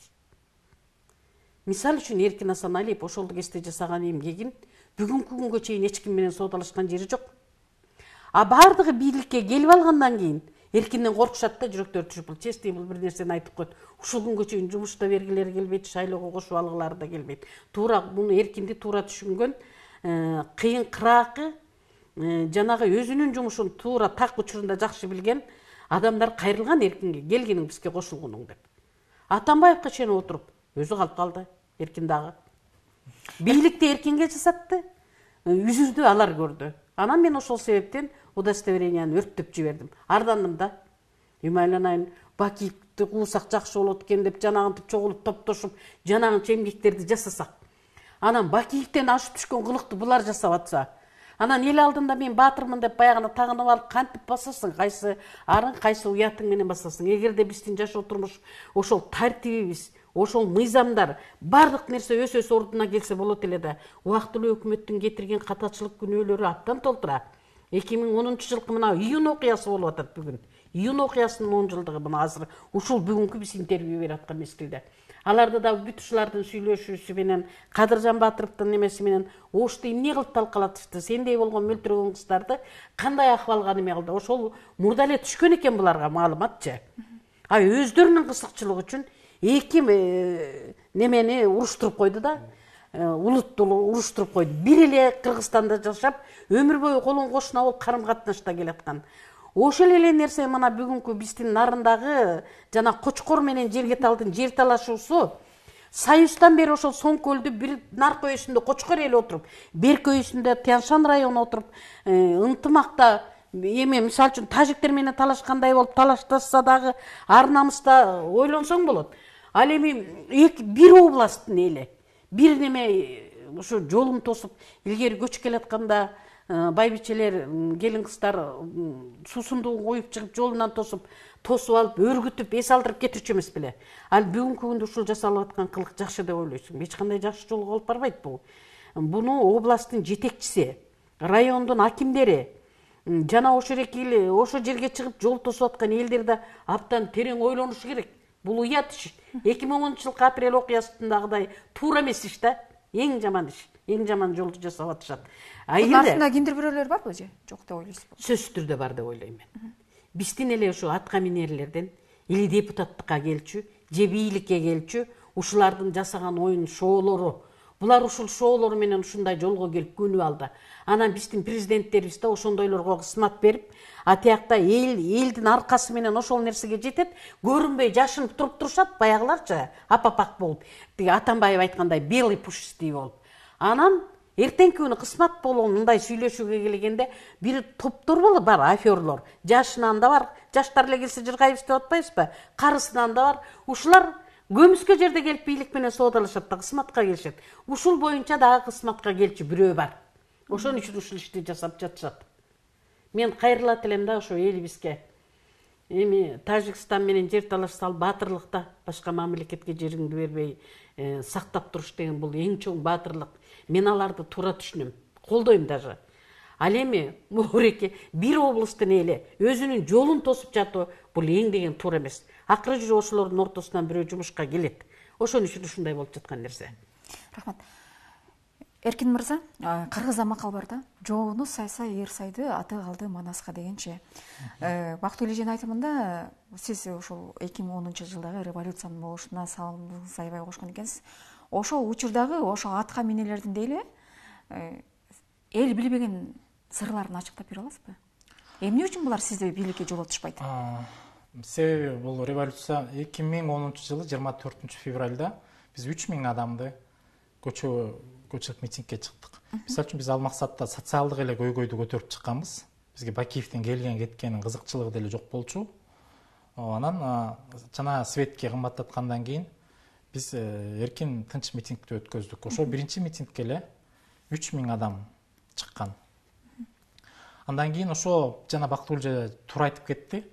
Мисал үчүн Эркен Асаналиев ошол кезде жасаган эмгегин бүгүнкү күнгө чейин эч ким менен соодалашкан жери жок. Бардыгы бийликке келип алгандан кийин Эркинден коркушат да, жүрөктөрү түшүп, бул честный, бул бир нерсени айтып койт. Ушул күнгө чейин жумушта бергилери келбейт, шайлоого кошуп алгылары да келбейт. Туура муну Эркинди туура түшүнгөн, кыйын кыраакы, жанагы өзүнүн жумушун туура так учурунда жакшы билген адамдар кайрылган Эркинге, келгениң бизге кошулгунуң деп. Атамбаевга чейин отуруп, өзү калып калды, Эркин дагы. Бийликти Эркинге жасатты, үзүрдү алар көрдү. Анан мен ошол себептен удостоверенияны өрттөп жибердим. Ардандым да. Юмайланайын, Бакиевди куусак жакшы болот экен деп жанагынтип чогулуп топтошуп, жанагынча эмгектерди жасасак. Анан Бакиевден ашып түшкөн кылыкты булар жасап атса, анан эл алдында мен баатырмын деп баягына тагынып алып кантип басасың? Кайсы арын, кайсы уятың менен басасың? Эгерде биздин жашоо турмуш ошол тартибибиз, ошол мыйзамдар, бардык нерсе өз ордуна келсе болот эле да. Убактылуу өкмөттүн кетирген катачылык күнөөлөрү абдан толтура. 2010 жылкы мына июнь окуясы болуп атат бүгүн. Июнь окуясынын 10 жылдыгы мына азыр ушул бүгүнкү биз интервью берип аткан мезгилде. Аларды да бүт ушулардын сүйлөшүүсү менен, Кадыржан Батыровдун немеси менен ошто эмне кылып талкалатышты, сендей болгон мөлтүрөгөн кыздарды кандай акыбалга неме кылды. Ошол мурда эле түшкөн экен буларга маалыматчы. А өздөрүнүн кызыкчылыгы үчүн эки немени уруштуруп койду да, улутту уруштуруп койду. Бир эле Кыргызстанда жашап, өмүр бою колун кошуна болуп карым катнашта келаткан. Ошол эле нерсе мына бүгүнкү биздин нарындагы жана Кочкор менен Жергеталдын жер талашуусу Союздан бери ошол Соңкөлдү бир наркы өйүсүндө Кочкор эли отуруп, Берке өйүсүндө Тянь-Шань району отуруп, ынтымакта эме мисалы үчүн тажиктер менен талашкандай болуп талашташса дагы ар намыста ойлонсоң болот. Ал эми бир областтын эли бир неме ушу жолун тосуп илгери көчүп келатканда байбичелер, келин кыздар суусундугун коюп чыгып жолунан тосуп алып, өргүтүп, эс алдырып кетүүчү эмес беле. Ал бүгүнкү күндө ушул жасалып аткан кылык жакшы деп ойлойсуң. Эч кандай жакшы жолго алып барбайт бул. Буну областтын жетекчиси, райондун акимдери жана ошо жерге чыгып жол тосуп аткан элдер да абдан терең ойлонушу керек. Бул уят иш. 2010-жылкы апрель окуясындагыдай туура эмес иш да. Эң жаман иш. Эң жаман жолду жасап атышат. Артында кимдир бирөөлөр барбы же? Жок деп ойлойсузбу? Сөзсүз түрдө бар деп ойлойм мен. Биздин эле ушу атка минерлерден или депутаттыкка келчү, же бийликке келчү, ушулардын жасаган оюн шоолору. Булар ушул шоолору менен ушундай жолго келип көнүп алды. Анан биздин президенттерибиз да ошондойлорго кызмат берип, атиякта элдин аркасы менен ошол нерсеге жетет, көрүнбөй жашынып турушат баягыларчы, апапак болуп. Тиги Атамбаев айткандай белый пушистый болуп. Анан эртеңки күнү кызмат болгон мындай сүйлөшүүгө келгенде бир топтор болот, бар аферлор. Жашынан да бар, жаштар эле келсе жыргайбыз деп атпайбызбы? Карысынан да бар. Ушулар көмүскө жерде келип бийлик менен соодалашат да кызматка келишет. Ушул боюнча дагы кызматка келчү бирөө бар. Ошон үчүн ушул ишти жасап жатышат. Мен кайрылат элем да ошо элибизге. Эми Тажикстан менен жер талашсал баатырлыкта башка мамлекетке жериңди бербей сактап туруш деген бул эң чоң баатырлык. Мен аларды туура түшүнөм, колдойм даже. Ал эми мореке бир областтын эли өзүнүн жолун тосуп жатуу бул эң деген туура эмес. Акыры жүрүп ошолордун ортосунан бирөө жумушка келет. Ошон үчүн ушундай болуп жаткан нерсе. Рахмат. Эркин мырза, кыргызда макал бар да, жоону сайса эр сайды, аты калды Манаска дегенче. Бактылуу элеженин айтымында сиз ошол 2010-жылдагы революциянын болушуна салымыңызды аябай кошкон экенсиз. Ошол учурдагы ошо атка минелердин дейли эл билбеген сырларын ачыктап бере аласызбы? Эмне үчүн булар сизди бийликке жолотушпайт? Себеби бул революция 2010-жылы 24 февралда биз 3000 адамды көчөп митингге чыктык. Мисалы үчүн биз ал максатта социалдык эле көйгөйдү көтөрүп чыкканбыз. Бизге Бакиевден келген кеткенин кызыкчылыгы деле жок болчу. Анан жана светке кымбаттаткандан кийин биз эркин тынч митингди өткөздүк. Ошо биринчи митингке эле 3000 адам чыккан. Андан кийин ошо жана Бактыгүл же туура айтып кетти.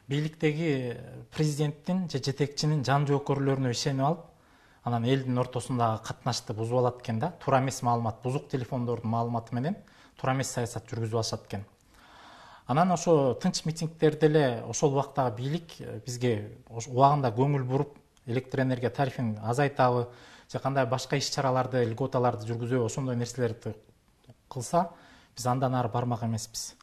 Бийликтеги президенттин же жетекчинин жан жоокөрлөрүнө ишенип алып, анан элдин ортосундагы катнашты бузуп алат экен да. Туура эмес маалымат, бузук телефондордун маалыматы менен туура эмес саясат жүргүзүп алышат экен. Анан ошо тынч митингдерде эле ошол убактагы бийлик бизге убагында көңүл буруп, электр энергия тарифин азайтабы, же кандай башка иш-чараларды, льготаларды жүргүзөбү, ошондой нерселерди кылса, биз андан ары бармак эмеспиз.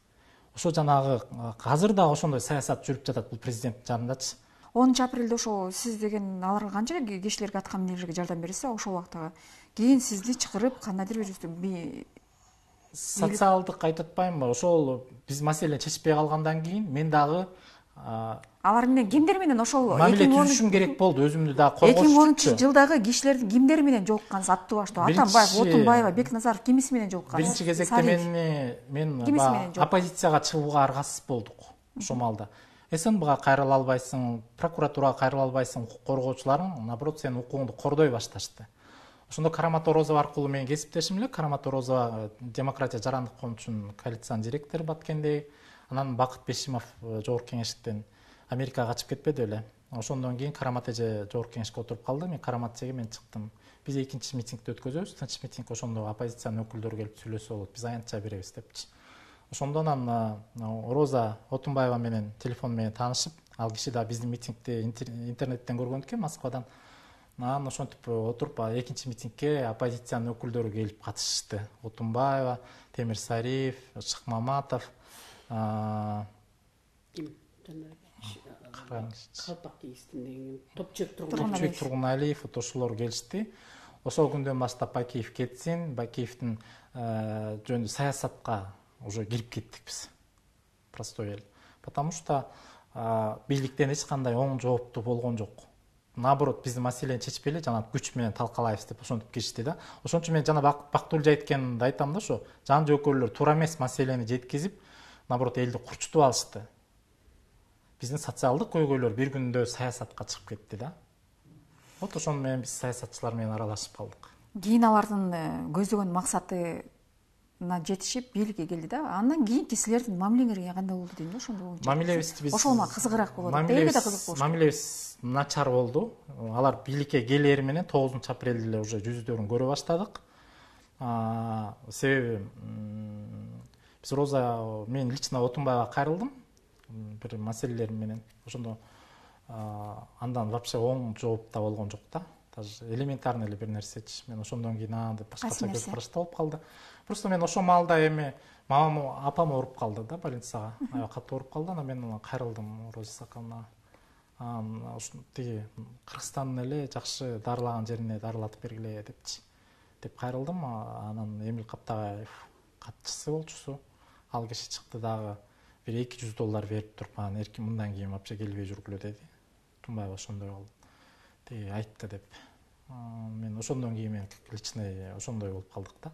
Ошо жанагы азыр да ошондой саясат жүрүп жатат бул президенттин жанындачы. 10 апрелде ошо сиз деген аларга канча кишилерге атка минерге жардам бересиз, ошол убактагы кийин сизди чакырып кандайдыр бир социалдык айтып атпаймынбы? Ошол биз маселени чечпей калгандан кийин мен дагы алар менен кимдер менен ошол мамиле түзүшүм керек болду, өзүмдү дагы коргош. 2010-жылдагы кишилердин кимдери менен жолуккансыз? Аттуу баштуу Атамбаев, Отунбаева, Бекназаров кимиси менен жолуккансыз? Биринчи кезекте мен оппозицияга чыгууга аргасыз болдук ошол маалда. СНБга кайрыла албайсың, прокуратурага кайрыла албайсың, укук коргоочуларың наоборот сенин укугуңду кордой башташты. Ошондо Карамат Орозова аркылуу менин кесиптешим эле, Карамат Орозова Демократия жарандык коомчунун коалициянын директору Баткендей, анан Бакыт Бешимов жогорку кеңештен Америкага качып кетпеди беле. Ошондон кийин Карамат эже жогорку кеңешке отуруп калды, мен Карамат эжеге мен чыктым. Биз экинчи митингди өткөзөбүз, тынч митинг ошондо оппозициянын өкүлдөрү келип сүйлөсө болот, биз аянтча беребиз депчи. Ошондон анан Роза Отунбаева менен телефон менен таанышып, ал киши да биздин митингди интернеттен көргөн экен, Москвадан. Анан ошентип отуруп экинчи митингке оппозициянын өкүлдөрү келип катышышты. Отунбаева, Темир Сариев, Шыкмаматов, Калпак кийиштин Топчек Тургуналиев ошолор келишти. Ошол күндөн баштап Бакиев кетсин, Бакиевдин жөнүндө саясатка уже кирип кеттик биз. Простой эл. Потому что бийликтен эч кандай оң жоопту болгон жок. Наоборот, биздин маселени чечпей эле жана күч менен талкалайбыз деп ошентип киришти да. Ошон үчүн мен жана Бактыгүл айткенди айтам да, ошо жан жөөкөрлөр туура эмес маселени жеткизип, наоборот элди курчутуп алышты. Биздин социалдык көйгөйлөр бир күндө саясатка чыгып кетти да. Вот ошону менен биз саясатчылар менен аралашып калдык. Кийин алардын көздөгөн максатына жетишип бийликке келди да. Андан кийинки силердин мамилеңерге кандай болду дейм да, ошондо боюнча. Мамилебиз биз ошону кызыгыраак болот. Элге да кызык болуш. Мамилебиз начар болду. Алар бийликке келери менен 9-апрелде эле уже жүздөрүн көрө баштадык. Себеби биз Роза, мен лично Отунбаева кайрылдым. Бир маселелер менен ошондо андан вообще оң жооп да болгон жок да. Даже элементарный эле бир нерсечи. Мен ошондон кийин деп башкача көз карашта болуп калды. Просто мен ошол маалда эми мамам, апам ооруп калды да больницага. Катуу ооруп калды, анан мен кайрылдым Роза Сакановна. Тиги Кыргызстандын эле жакшы дарылаган жерине дарылатып бергиле депчи. Деп кайрылдым. Анан Эмил Каптагаев катчысы болчусу. Ал киши чыкты дагы бир $200 берип туруп, анан эркин мындан кийин вообще келбей жүргүлө деди. Тунбаева ошондой болду. Тиги айтты деп. Мен ошондон кийин мен личный ошондой болуп калдык да.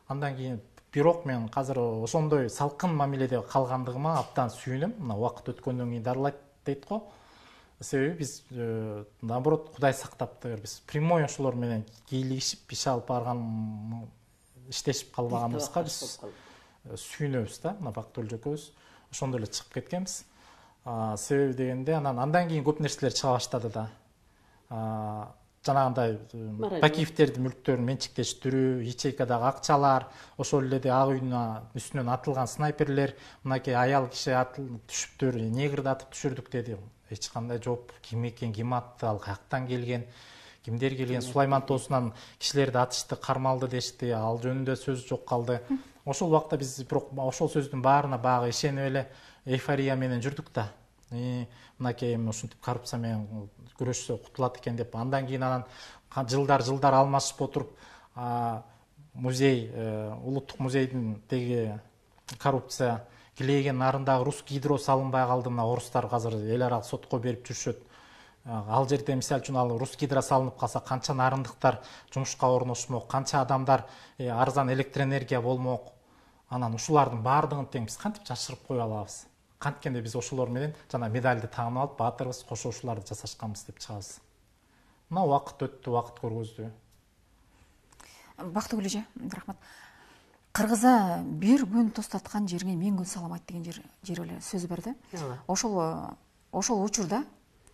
Андан кийин бирок мен азыр ошондой салкын мамиледе калгандыгыма абдан сүйүнөм. Мына убакыт өткөндөн кийин дарылайт дейт го. Себеби биз наоборот Кудай сактаптыр. Биз прямой ошолор менен кийлигишип, иш алып барган, иштешип калбаганыбызга биз сүйүнөбүз да. Мына Бактыгүл экөөбүз ошондой эле чыгып кеткенбиз. Себеби дегенде андан кийин көп нерселер чыга баштады да. Жанагындай Бакиевтердин мүлктөрүн менчиктештирүү, ячейкадагы акчалар, ошол эле ак үйдүн үстүнөн атылган снайперлер, мынакей аял киши түшүптүр, негрди атып түшүрдүк деди. Эч кандай жооп, ким экен, ким атты, ал каяктан келген, кимдер келген, Сулайман тоосунан кишилерди атышты, кармалды дешти, ал жөнүндө сөз жок калды. Ошол убакта биз бирок ошол сөздүн баарына багы ишенип эле эйфория менен жүрдүк да. Мынакей ушинтип коррупция менен күрөшсө кутулат экен деп. Андан кийин анан жылдар алмашып отуруп, музей, улуттук музейдин теги коррупция килейген нарындагы Русский гидро салынбай калды. Мына орустар азыр эл аралык сотко берип жүрүшөт. Ал жерде мисалы үчүн ал Русский гидро салынып калса канча нарындыктар жумушка орношмок, канча адамдар арзан электроэнергия болмок. Анан ушулардын баардыгын тең биз кантип жашырып кое алабыз? Канткенде биз ошолор менен жана медальды тагынып алып, баатырбыз, кошо ушуларды жасашканбыз деп чыгабыз. Мына убакыт өттү, убакыт көргөздү. Бактыгүл эже, рахмат. Кыргыза бир күн тостаткан жерге мен күн саламайт деген жер эле сөз бар да. Ошол учурда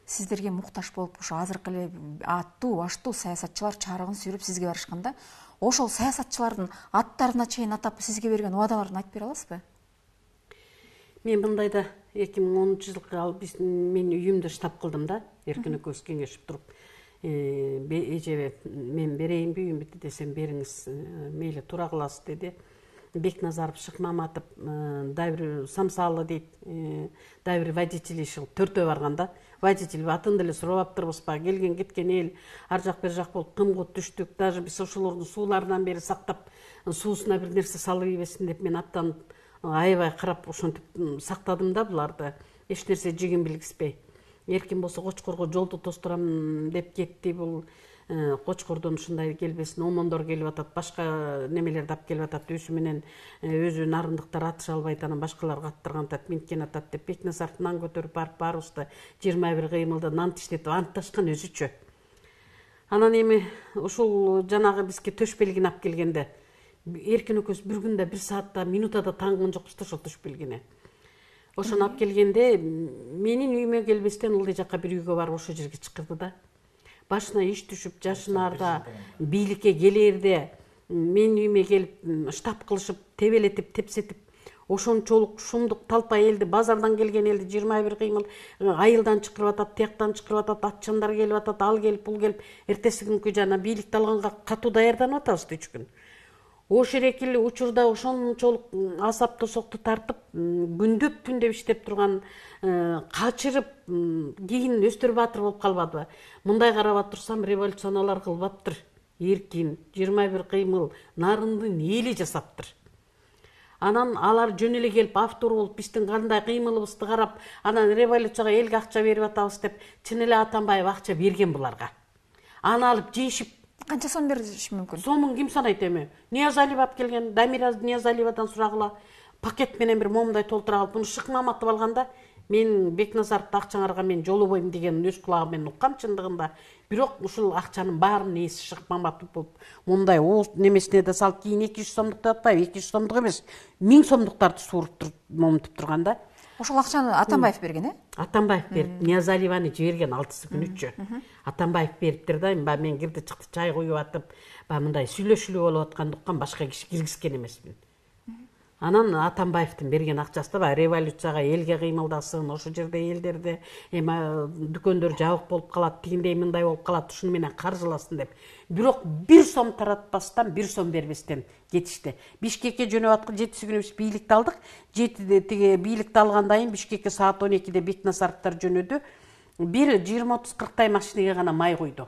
сиздерге муктаж болуп, ошо азыркы эле аттуу, баштуу саясатчылар чарыгын сүйрөп сизге барышканда, ошол саясатчылардын аттарына чейин атап сизге берген убадаларын айтып бере аласызбы? Мен мындайда 2010 жылкы мен үйүмдө штаб кылдым да, эркин экөөбүз кеңешип туруп. Эже мен берейинби үйүмдү десем бериңиз, мейли туура кыласыз деди. Бекназаров, Шыкмаматов, Дайбир Самсалы дейт, Дайбир водитель иши төртөө барганда, водитель атын деле сурабаптырбыз ба, келген кеткен эл ар жак бер жак болуп кымгыт түштүк, даже биз ошолордун сууларынан бери сактап, суусуна бир нерсе салып ийбесин деп мен аттан аябай карап ошентип сактадым да буларды. Эч нерсе жигин билгизбей. Эркин болсо Кочкорго жолду тостурам деп кетти. Бул Кочкордон ушундай келбесин, омондор келип атат, башка немелерди алып келип атат, өзү менен өзү нарындыктар атыша албайт, анан башкаларга аттырган атат, минткен атат деп Бекназаров нан көтөрүп барып баарыбызды 21 кыймылда нан тиштетип антташкан өзүчө. Анан эми ушул жанагы бизге төш белгини алып келгенде эркин экөөбүз бир күндө 1 саатта, минутада таңган жокпуз да ошол төш белгини. Ошону алып келгенде менин үйүмө келбестен ылдый жакка бир үйгө барып ошол жерге чакырды да. Башына иш түшүп, жашынарда бийликке келерде менин үйүмө келип штаб кылышып, тебелетип, тепсетип, ошончолук шумдук талпа элди, базардан келген элди 21 кыймыл айылдан чыкырып атат, тияктан чыкырып атат, атчандар келип атат, ал келип, бул келип, эртеси күнкү жана бийликти алганга катуу даярданып атабыз 3 күн. Ошол экили учурда ошончолук асап тосокту тартып, күндөп түндөп иштеп турган, качырып, кийин Өстөр Баатыр болуп калбадыбы? Мындай карап турсам, революционалар кылбаптыр. Эркин, 21 кыймыл нарындын эли жасаптыр. Анан алар жөн эле келип автор болуп, биздин кандай кыймылыбызды карап, анан революцияга элге акча берип атабыз деп, чын эле Атамбаев акча берген буларга. Аны алып жейишип, Канча сом бериши мүмкүн? Сомун ким санайт эми? Ниязалиев алып келген, Дамира Ниязалиевадан сурагыла, пакет менен бир момундай толтура алып, буну Шык Маматов алганда, мен Бекназаровду акчаңарга мен жолобойм деген өз кулагым менен уккам чындыгында. Бирок ушул акчанын баарын ээси Шык Маматов болуп, мындай ооз немесине да салып, кийин 200 сомдук деп атпайбы, 200 сомдук эмес, 1000 сомдуктарды сууруп момунтуп турганда. Ошол акчаны Атамбаев берген, э? Атамбаев берип, Ниязалиеваны жиберген 6 күнүчө. Атамбаев бериптир да, мен кирди чыкты, чай куюп атып, мындай сүйлөшүлүү болуп атканды уккан, башка киши киргизген эмесмин. Анан Атамбаевдин берген акчасы революцияга элге кыймылдасын, ошол жерде элдерде дүкөндөр жабык болуп калат, тигиндей мындай болуп калат, ушуну менен каржыласын деп. Бирок 1 сом таратпастан, 1 сом бербестен кетишти. Бишкекке жөнөп аткан 7 күнү биз бийликти алдык. Тиги бийликти алгандан кийин Бишкекке саат 12-де Бекназаровдор жөнөдү. Бир 20-30-40 машинеге гана май куйду.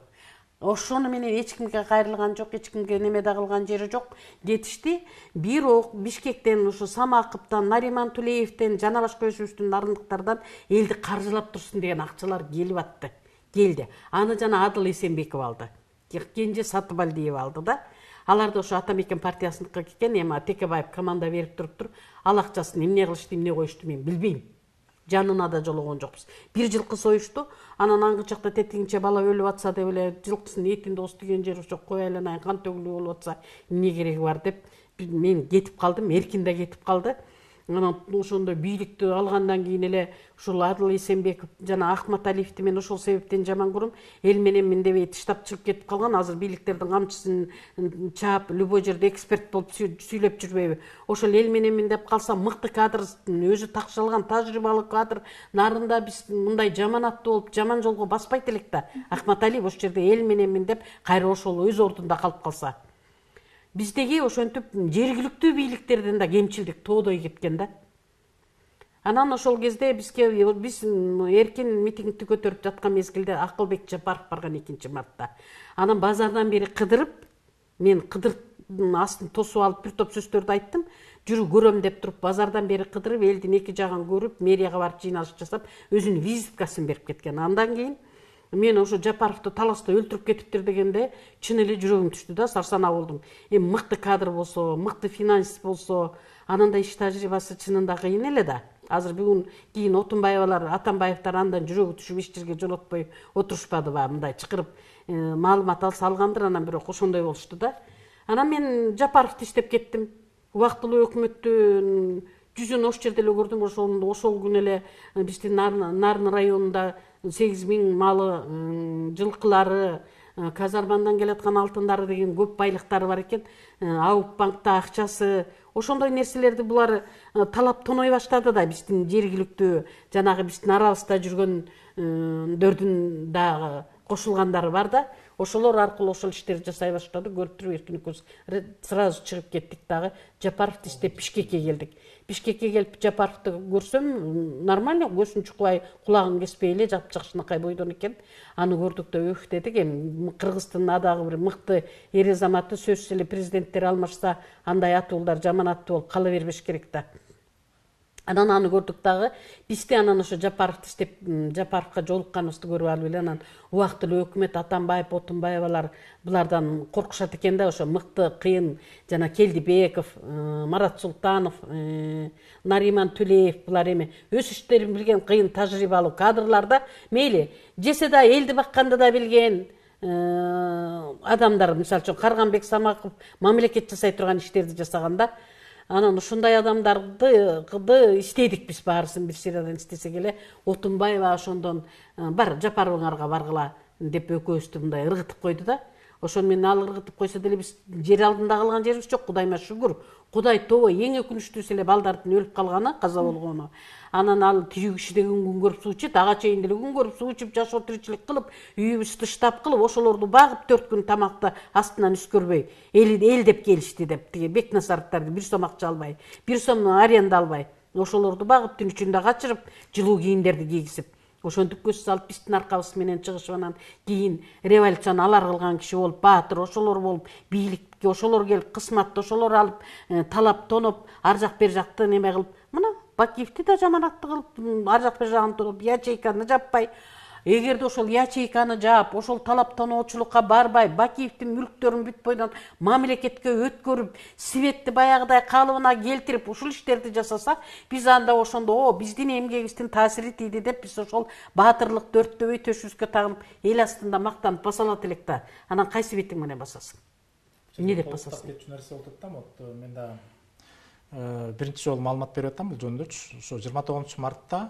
Ошону менен эч кимге кайрылган жок, эч кимге неме да кылган жери жок. Кетишти. Бирок Бишкектен, ушу Самакыптан, Нариман Тулеевден, жана башка өзүбүздүн нарындыктардан элди каржылап турсун деген акчалар келип атты. Келди. Аны жана Адыл Эсенбеков алды. Кенже Сатыбалдиев алды да. Аларды ошо Атамекен партиясыныкка кеткен, эми Текебаев команда берип туруптур. Ал акчасын эмне кылышты, эмне коюшту мен билбейм. Жанына да жологон жокпуз. Бир жылкы союшту. Анан аңгычакта тетигинче бала өлүп атса деп эле жылкысынын этинде ос тиген жери ошо кой айланайын, кан төгүлүү болуп атса эмне кереги бар деп мен кетип калдым, Эркин да кетип калды. Анан ошондой бийликти алгандан кийин эле ушул Адыл Эсенбеков жана Ахматалиевди мен ошол себептен жаман көрөм. Эл менен мен дебей тыштап чыгып кетип калган. Азыр бийликтердин камчысын чаап, любой жерде эксперт болуп сүйлөп жүрбөйбү. Ошол эл менен мен деп калсам, мыкты кадр, өзү такшалган, тажрыйбалык кадр, нарында биз мындай жаман аттуу болуп, жаман жолго баспайт элек да. Ахматалиев ошол жерде эл менен мен деп кайра ошол өз ордунда калып калса. Биздеги ошентип жергиликтүү бийликтерден да кемчилдик тоодой кеткен да. Анан ошол кезде биз Эркин митингди көтөрүп жаткан мезгилде Акылбек Жапаров барган 2-мартта. Анан базардан бери кыдырып, мен кыдырдын астын тосуп алып бир топ сөздөрдү айттым. Жүрү көрөм деп туруп, базардан бери кыдырып, элдин эки жагын көрүп, мэрияга барып жыйналыш жасап, өзүнүн визиткасын берип кеткен. Андан кийин мен ошо Жапаровду таласта өлтүрүп кетиптир дегенде чын эле жүрөгүм түштү да, сарсанаа болдум. Эми мыкты кадр болсо, мыкты финансист болсо, анын да иш тажрыйбасы чынында кыйын эле да. Азыр бүгүн кийин Отунбаевалар, Атамбаевдар андан жүрөгү түшүп иш жерге жолотпой отурушпадыбы, мындай чакырып маалымат алса алгандыр, анан бирок ошондой болушту да. Анан мен Жапаровду иштеп кеттим. Убактылуу өкмөттүн жүзүн ошол жерде эле көрдүм. Ошол күнү эле биздин Нарын районунда 8000 малы, жылкылары, казармандан келаткан алтындары деген көп байлыктары бар экен. Ауып банкта акчасы, ошондой нерселерди булар талап тоной баштады да. Биздин жергиликтүү, жанагы биздин арабызда жүргөндөрдүн дагы кошулгандары бар да. Ошолор аркылуу ошол иштерди жасай баштады. Көрүп туруп Эркин экөөбүз сразу чыгып кеттик дагы. Жапаровду издеп Бишкекке келдик. Бишкекке келип Жапаровду көрсөм, нормально, көзүн чукпай, кулагын кеспей эле жапжакшынакай бойдон экен. Аны көрдүк да өх дедик. Эми Кыргыздын адагы бир мыкты эр азаматы, сөзсүз эле президенттер алмашса, андай атуулар жаман аттуу болуп кала бербеш керек да. Анан аны көрдүк дагы. Бизди анан ошо Жапаровду издеп, Жапаровго жолукканыбызды көрүп алып эле анан убактылуу өкмөт, Атамбаев, Отунбаевалар булардан коркушат экен да. Ошо мыкты, кыйын жана Келдибеков, Марат Султанов, Нариман Тулеев, булар эми өз иштерин билген кыйын тажрыйбалуу кадрлар да. Мейли, жесе да элди бакканды да билген адамдар, мисалы үчүн Карганбек Самаков мамлекет жасай турган иштерди жасаганда, анан ушундай адамдарды иштедик биз баарысын бир сериядан истесек эле. Отунбаева ошондон бар Жапаровуңарга баргыла деп экөөбүздү мындай ыргытып койду да. ошону менен ал ыргытып койсо деле биз жер алдында калган жерибиз жок, Кудайыма шүгүр. Кудай тобо эң өкүнүчтүүсү эле балдардын өлүп калганы, каза болгону. Анан ал тирүү киши деген күн көрүп суу ичет, ага чейин деле күн көрүп суу ичип, жашоо тиричилик кылып, үйүбүз тыштап кылып, ошолорду багып 4 күн тамакты астынан үскөрбөй, эл деп келишти деп, тиги Бекнасаровдарды 1 сом акча албай, 1 сом аренда албай, ошолорду багып, түн ичинде качырып, жылуу кийимдерди кийгизип, ошентип көз салып, биздин аркабыз менен чыгышып, анан кийин революцияны алар кылган киши болуп, баатыр ошолор болуп, бийликке ошолор келип, кысматты ошолор алып, талап тоноп, ар жак бер жакты неме кылып, мына Бакиевди да жаманатты кылып, ар жак бер жагын тоноп, ячейканы жаппай, эгерде ошол ячейканы жаап, ошол талап тоноочулукка барбай, Бакиевдин мүлктөрүн бүт бойдон мамлекетке өткөрүп, светти баягыдай калыбына келтирип, ушул иштерди жасаса, биз анда ошондо биздин эмгегибиздин таасири тийди деп, биз ошол баатырлыкты өрттөбөй төшүбүзгө тагынып, эл астында мактанып баса алат элек да. Анан кайсы бетиң менен басасың? Эмне деп басасың? Кетчү нерсе болуп атам, мен да биринчи жолу маалымат берип атам бул жөнүндө. Ошо 29 мартта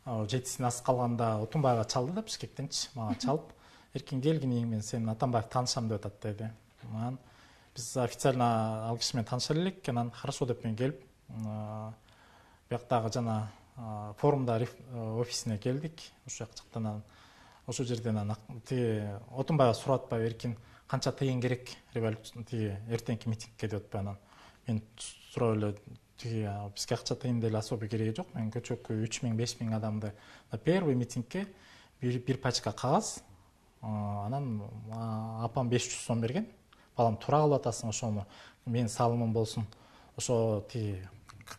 7-сине аз калганда Отунбайга чалды да, Бишкектенчи мага чалып, эркин келгиниң мен сени Атамбаев таанышам деп атат деди. Анан биз официально ал киши менен тааныша элек, анан хорошо деп мен келип, бияктагы жана форумда офисине келдик. Ошол жактан ошол жерден тиги Отунбайга сурап атпайбы, эркин канча тыйын керек революция тиги эртеңки митингке деп атпайбы. Анан мен сурап эле, тиги бизге акча тыйын деле особо кереги жок. Мен көчөккө 3000-5000 адамды первый митингке бир пачка кагаз, анан апам 500 сом берген. Балам тура кылып атасың, ошону менин салымым болсун. Ошо тиги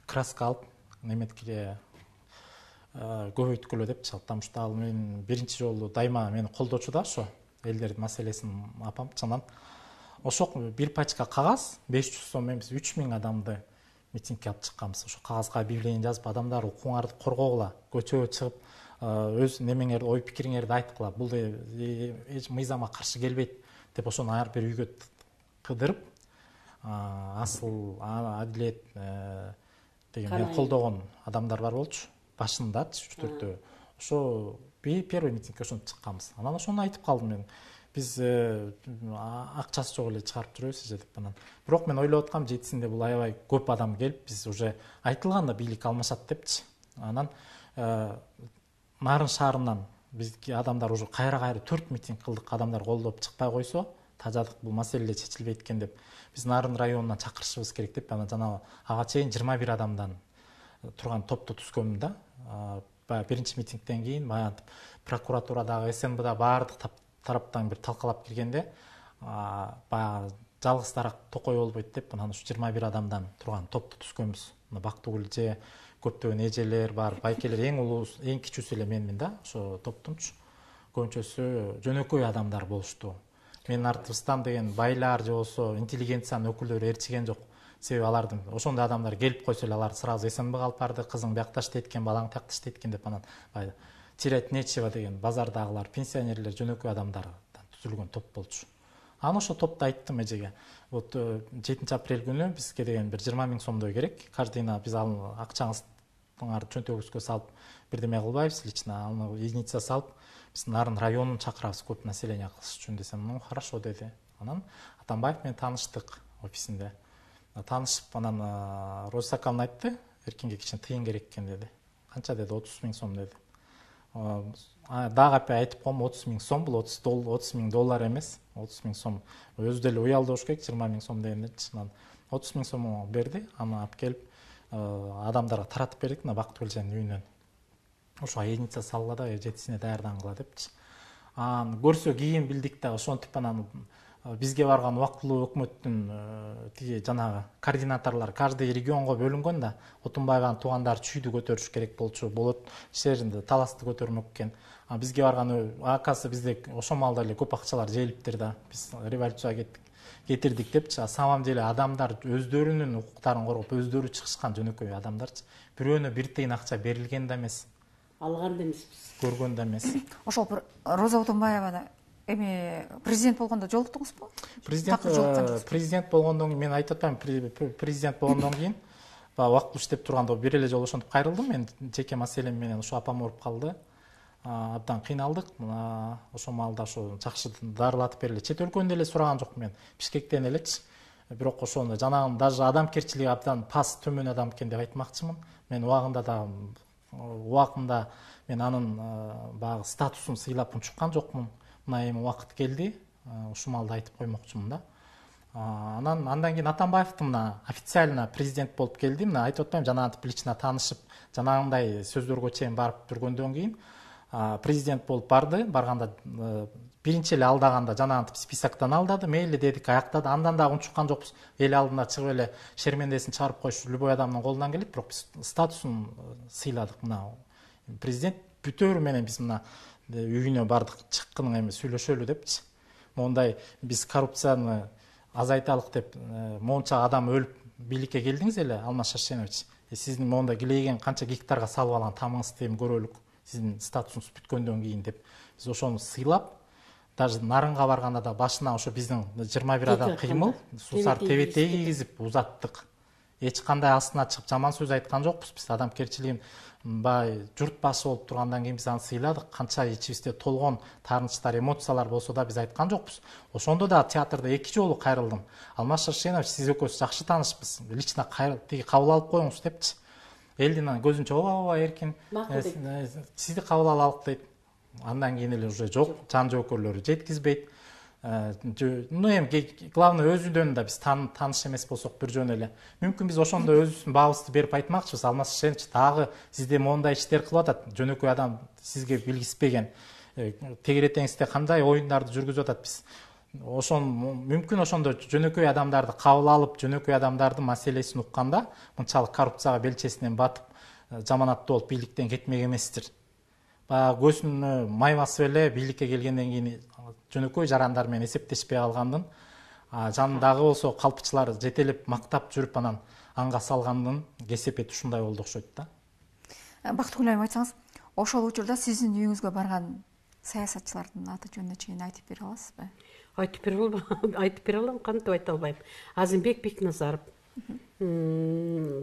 краска алып, неметкиге көбөйткүлө деп чалып, потому что ал мен биринчи жолу дайыма мени колдочу да, ошо элдердин маселесин апам. Анан ошо бир пачка кагаз 500 сом менен биз 3000 адамды митингке алып чыкканбыз. Ошо кагазга объявление жазып, адамдар укуңарды коргогула, көчөгө чыгып, өз немеңерди, ой пикириңерди айткыла. Бул эч мыйзамга каршы келбейт деп ошону ар бир үйгө кыдырып, асыл, адилет деген мен колдогон адамдар бар болчу. Башында 3-4 ошо первый митингке ошентип чыкканбыз. Анан ошону айтып калдым мен. Биз акчасы жок эле чыгарып жүрөбүз деп. Анан бирок мен ойлоп аткам, 7-синде бул аябай көп адам келип, биз уже айтылганда бийлик алмашат депчи. Анан Нарын шаарынан бизге адамдар уже кайра 4 митинг кылдык, адамдар колдоп чыкпай койсо, тажадык, бул маселе чечилбейт экен деп. Биз Нарын районунан чакырышыбыз керек деп, анан жана ага чейин 21 адамдан турган топту түзгөнмүн да. Биринчи митингден кийин баягы прокуратурадагы, СНБда баардык тараптан бир талкалап келгенде, баягы жалгыз тарак токой болбойт деп, анан ушу 21 адамдан турган топту түзгөнбүз. Бактыгүл же көптөгөн эжелер бар, байкелер, эң улуу, эң кичүүсү эле менмин да, ошо топтунчу. Көбүнчөсү жөнөкөй адамдар болушту. Менин артыбыздан деген байлар же болсо интеллигенциянын өкүлдөрү ээрчиген жок. Себеби алардын ошондой адамдар келип койсо эле алар сразу СНБга алып барды, кызың биякта иштейт экен, балаң тиякта иштейт экен деп, анан терять нечего деген базардагылар, пенсионерлер, жөнөкөй адамдардан түзүлгөн топ болчу. Анан ошо топто айттым эжеге. Вот 7 апрель күнү бизге деген бир 20 000 сомдой керек. Каждыйына биз ал акчаңызды чөнтөгүбүзгө салып, бирдеме кылбайбыз, лично аны единица салып, биз Нарын районун чакырабыз көп население кылыш үчүн десем, ну хорошо деди. Анан Атамбаев менен тааныштык офисинде. Таанышып, анан Росакамн айтты, эркинге кичине тыйын керек экен деди. Канча деди? 30 000 сом деди. Дагы апай айтып коем, 30 000 сом бул 30 000 доллар эмес, 30 000 сом. Өзү деле уялдоо болуш керек, 20 000 сом дегенде. 30 000 сом берди, аны алып келип адамдарга таратып бердик, мына Бактыгүл эженин үйүнөн. Ошо единица салгыла да, 7-сине даярдангыла депчи. Көрсө кийин билдик да, ошентип анан бизге барган убактылуу өкмөттүн тиги жанагы координаторлор каждый регионго бөлүнгөн да, Отунбаеванын туугандары чүйдү көтөрүш керек болчу, болот шаарында таласты көтөрмөк экен. Бизге барган акасы бизде ошол маалда эле көп акчалар жээлиптир да, биз революцияга кетирдик депчи. Самом деле адамдар өздөрүнүн укуктарын коргоп, өздөрү чыгышкан жөнөкөй адамдарчы. Бирөөнө бир тыйын акча берилген да эмес, алган да эмеспиз, көргөн да эмес. Ошол Роза Отунбаева эми президент болгондо жолуктуңузбу? Президент болгондон кийин мен айтып атпайм, президент болгондон кийин убактылуу иштеп турганда бир эле жолу ошентип кайрылдым. Мен жеке маселем менен ошо апам ооруп калды. абдан кыйналдык. Ошол маалда ошо жакшы дарылатып бергиле. Чет өлкөдөн деле сураган жокмун мен, Бишкектен элечи. Бирок ошону жанагы даже адамгерчилиги абдан пас төмөн адам экен деп айтмакчымын. Мен убагында мен анын баягы статусун сыйлап унчуккан жокмун. Мына эми убакыт келди. Ушул маалда айтып коймокчумун да. Андан кийин Атамбаевдин мына официально президент болуп келди. Мына айтып атпайм, жанагынтип лично таанышып, жанагындай сөздөргө чейин барып жүргөндөн кийин президент болуп барды. Барганда биринчи эле алдаганда жанагынтип списоктон алдады, мейли дедик, аяктады. Андан дагы унчуккан жокпуз. Эл алдына чыгып эле шермендесин чыгарып коюш любой адамдын колунан келет, бирок биз статусун сыйладык. Мына президент бүтөөрү менен биз мына үйүнө бардык, чыккын эми сүйлөшөлү депчи. Мондай биз коррупцияны азайталык деп монча адам өлүп бийликке келдиңиз эле, Алмаз Шаршенович. Сиздин монда килейген канча гектарга салып алган тамыңызды эми көрөлүк, сиздин статусуңуз бүткөндөн кийин деп. Биз ошону сыйлап, даже Нарынга барганда да башына ошо биздин 21 адам кыймыл, суусар тебетей кийгизип узаттык. Эч кандай астына чыгып жаман сөз айткан жокпуз. Биз адамгерчилигин журт башы болуп тургандан кийин биз аны сыйладык. Канча ичибизде толгон таарынычтар, эмоциялар болсо да биз айткан жокпуз. Ошондо да театрда 2 жолу кайрылдым. Алмаз Шаршенович, сиз экөөбүз жакшы таанышпыз. Лично тиги кабыл алып коюңуз депчи. Элдин көзүнчө ооба эркин сизди кабыл алалык дейт. Андан кийин эле уже жок, жан жоокөрлөрү жеткизбейт. Эми главное өзүнөн да биз тааныш эмес болсок бир жөн эле. Мүмкүн биз ошондо өзүбүздүн баабызды берип айтмакчыбыз. Алмаз Шаршенович дагы сизде моундай иштер кылып атат. Жөнөкөй адам сизге билгиспеген. Тегеретеңизде кандай оюндарды жүргүзүп атат. Биз мүмкүн ошондо жөнөкөй адамдарды кабыл алып, жөнөкөй адамдардын маселесин укканда мынчалык коррупцияга белчесинен батып, жаманаттуу болуп бийликтен кетмек эместир. Көзүнө май басып эле бийликке келгенден кийин жөнөкөй жарандар менен эсептешпей калгандын, жанындагы болсо калпчылар жетелеп мактап жүрүп анан анга салгандын кесепети ушундай болду окшойт да. Бактыгүл айым, айтсаңыз, ошол учурда сиздин үйүңүзгө барган саясатчылардын аты жөнүнө чейин айтып бере аласызбы? Айтып бере алам, кантип айта албайм. Азимбек Бекназаров,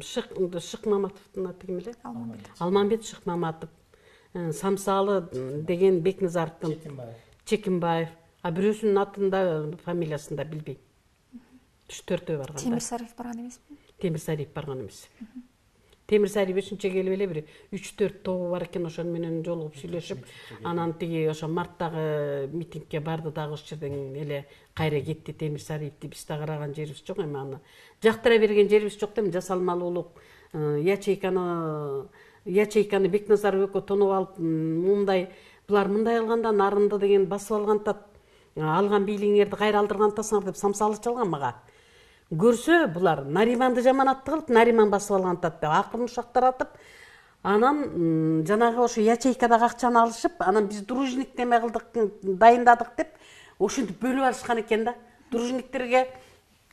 Шыкмаматовдун аты ким эле? Алмамбет Шыкмаматов, Самсалы деген Бекназаровдун Чекимбаев. Бирөөсүнүн атын да фамилиясын да билбейм. 3-4 барганда. Темирсариев барган эмеспи? Темирсариев барган эмес. Темирсариев үчүнчө келип эле бир 3-4 тобу бар экен, ошону менен жолугуп сүйлөшүп, анан тиги ошо марттагы митингге барды дагы ошол жерден эле кайра кетти. Темирсариевди биз да караган жерибиз жок, эми аны жактыра берген жерибиз жок деп жасалмалуулук ячейканы Бекназаров экөө тонуп алып, булар мындай кылганда Нарынды деген басып алгантат, алган бийлигиңерди кайра алдыргантасыңар деп самсалы чалган мага. Көрсө булар Нариманды жаманатты кылып, Нариман басып алгантат деп акырын ушактар атып, анан жанагы ошо ячейкадагы акчаны алышып, анан биз дружник неме кылдык, дайындадык деп ошентип бөлүп алышкан экен да. Дружниктерге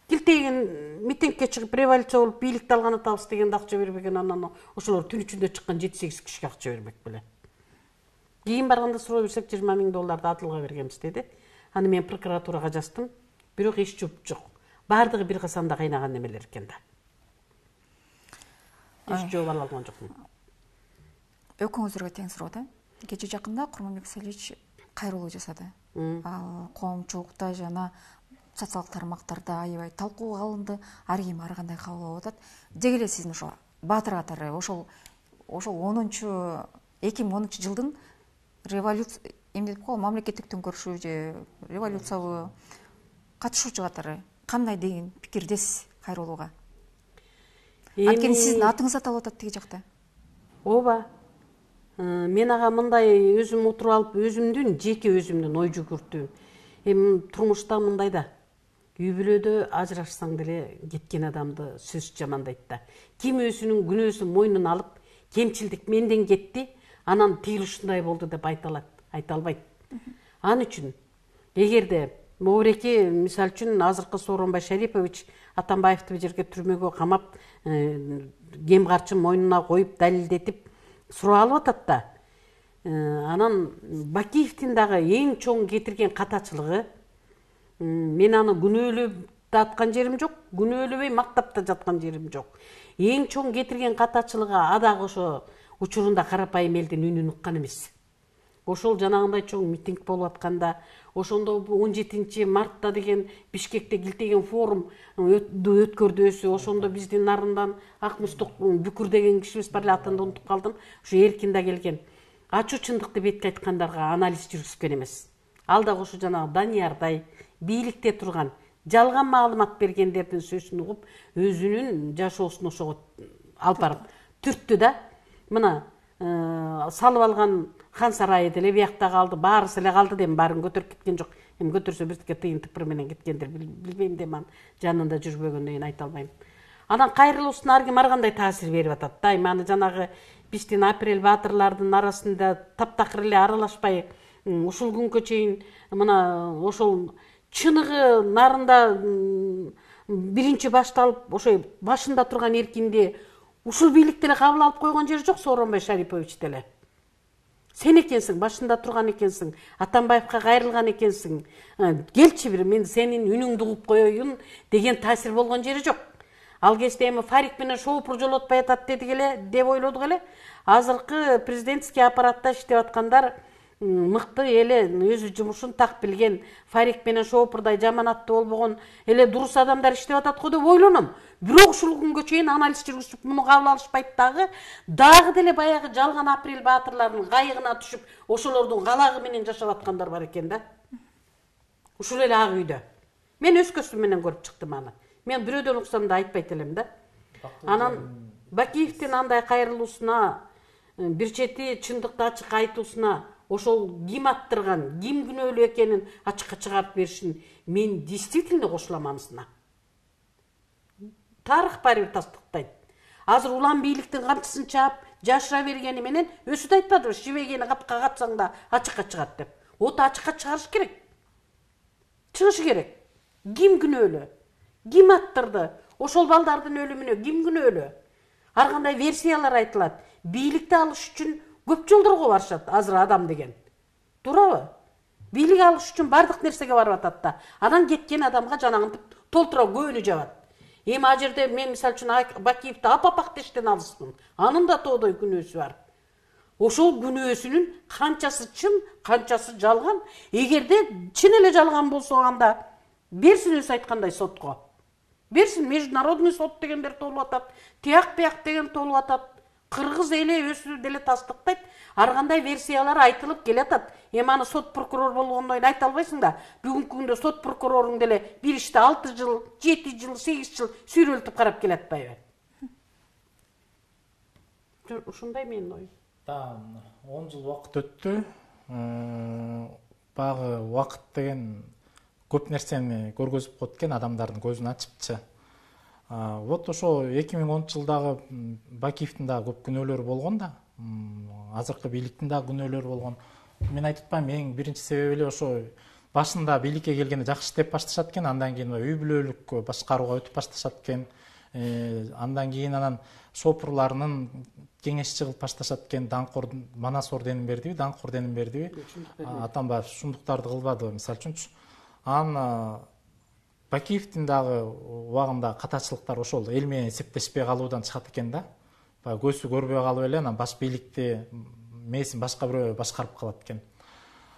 килтейген митингке чыгып революция болуп бийликти алган атабыз дегенде акча бербеген, анан ошолор түн ичинде чыккан 7-8 кишиге акча бербек беле. Кийин барганда суроо берсек $20 000 Адылга бергенбиз деди. Аны мен прокуратурага жаздым, бирок иш жуп жок. Бардыгы бир касанда кайнаган немелер экен да. Иш жооп ала алган жокмун. Экөөңүздөргө тең суроо да. Кече жакында Курманбек Салич кайрылуу жасады. Ал коомчулукта жана социалдык тармактарда аябай талкууга алынды. Ар ким ар кандай кабыл алып атат. Деги эле сиздин ошо баатыр катары ошол 2010 жылдын революция эмне деп коелу, мамлекеттик төңкөрүшү же революциябы катышуучу катары кандай деген пикирдесиз кайрылууга? Анткени сиздин атыңыз аталып атат тиги жакта. Ооба. Мен ага мындай өзүм отуруп алып, жеке өзүмдүн ой жүгүртүүм. Эми турмушта мындай да. Үй бүлөдө ажырашсаң деле кеткен адамды сөз жамандайт да. Ким өзүнүн күнөөсүн мойнуна алып, кемчилдик менден кетти, анан тиги ушундай болду деп айта албайт. Ал үчүн эгерде Моуреки, мисалы үчүн азыркы Сооронбай Шарипович Атамбаевди бир жерге түрмөгө камап, кем карчын мойнуна коюп, далилдетип суроо алып атат да. Анан Бакиевдин дагы эң чоң кетирген катачылыгы, мен аны күнөөлөп да аткан жерим жок, күнөөлөбөй мактап да жаткан жерим жок. Эң чоң кетирген катачылыгы адагы ошо учурунда карапайым элдин үнүн уккан эмес. ошол жанагындай чоң митинг болуп атканда, ошондо 17 мартта деген Бишкекте килтеген форум өткөрдүбүз, ошондо биздин нарындан Акмустук Бүкүр деген кишибиз бар эле, атын да унутуп калдым, ушу Эркин да келген. Ачуу чындыкты бетке айткандарга анализ жүргүзгөн эмес. Ал дагы ушу жанагы Даниярдай бийликте турган жалган маалымат бергендердин сөзүн угуп, өзүнүн жашоосун ошого алып барып түрттү да. Мына салып алган хан сарайы деле биякта калды, баарысы эле калды дейм, баарын көтөрүп кеткен жок. Эми көтөрсө бирке тыйын тыпыр менен кеткендер, билбейм дейм, анын жанында жүрбөгөндөн кийин айта албайм. Анан кайрылуусуна ар ким ар кандай таасир берип атат да. Эми аны жанагы биздин апрель баатырлардын арасында таптакыр эле аралашпай ушул күнгө чейин мына ошол чыныгы нарында биринчи башталып, ошо башында турган Эркинди ушул бийлик деле кабыл алып койгон жери жок, Сооронбай Шарипович деле. Сен экенсиң, башында турган экенсиң, Атамбаевка кайрылган экенсиң, келчи бир мен сенин үнүңдү угуп коеюн деген таасир болгон жери жок. Ал кезде эми Фарик менен шоупур жолотпай атат дедик эле, деп ойлодук эле. Азыркы президентский аппаратта иштеп аткандар мыкты эле өзү жумушун так билген, Фарик менен шоупурдай жаманаттуу болбогон эле дурус адамдар иштеп атат го деп ойлоном. Бирок ушул күнгө чейин анализ жүргүзүп муну кабыл алышпайт дагы деле баягы жалган апрель баатырларынын кайыгына түшүп, ошолордун калагы менен жашап аткандар бар экен да. Ушул эле ак үйдө. Мен өз көзүм менен көрүп чыктым аны. Мен бирөөдөн уксам да айтпайт элем да. Анан Бакиевдин андай кайрылуусуна, бир чети чындыкты ачык айтуусуна, ошол ким аттырган, ким күнөөлүү экенин ачыкка чыгарып беришин мен действительно кошулам анысына. Тарых барыбир тастыктайт. Азыр улам бийликтин камчысын чаап, жашыра бергени менен өзү да айтпадыбы, шибегени капка катсаң да ачыкка чыгат деп. От ачыкка чыгарыш керек. Чыгышы керек. Ким күнөөлүү? Ким аттырды? Ошол балдардын өлүмүнө ким күнөөлүү? Ар кандай версиялар айтылат. Бийликти алыш үчүн көп жолдорго барышат азыр адам деген. Туурабы? Бийлик алыш үчүн бардык нерсеге барып атат да. Анан кеткен адамга жанагынтип толтура көөнү жабат. Эми ал жерде мен мисалы үчүн Бакиевди апапак дештен алыспын. Анын да тоодой күнөөсү бар. Ошол күнөөсүнүн канчасы чын, канчасы жалган. Эгерде чын эле жалган болсо анда берсин өзү айткандай сотко. Берсин, международный сот дегендер толуп атат, тияк-бияк деген толуп атат. Кыргыз эли өзү деле тастыктайт. Ар кандай версиялар айтылып келатат. Эми аны сот прокурор болгондон кийин айта албайсың да. Бүгүнкү күндө сот прокуроруң деле бир иште 6 жыл, 7 жыл, 8 жыл сүйрөлтүп карап келатпайбы? Ушундай менин оюм. 10 жыл убакыт өттү. Багы убакыт деген көп нерсени көргөзүп коет экен, адамдардын көзүн ачыпчы. Вот ошо 2010 жылдагы Бакиевдин да көп күнөөлөрү болгон да, азыркы бийликтин да күнөөлөрү болгон. Мен айтып атпайм, эң биринчи себеби эле ошо башында бийликке келгенде жакшы иштеп башташат экен, андан кийин үй бүлөлүк башкарууга өтүп башташат экен. Андан кийин анан шопурларынын кеңешчи кылып башташат экен. Даңкор Манас орденин бердиби, Даңкор орденин бердиби? Атамбаев ушундуктарды кылбады, мисалы үчүнчү. Анан Бакиевдин дагы убагында катачылыктар ошол эл менен эсептешпей калуудан чыгат экен да. Баягы көзү көрбөй калып эле анан баш бийликти мээсин башка бирөө башкарып калат экен.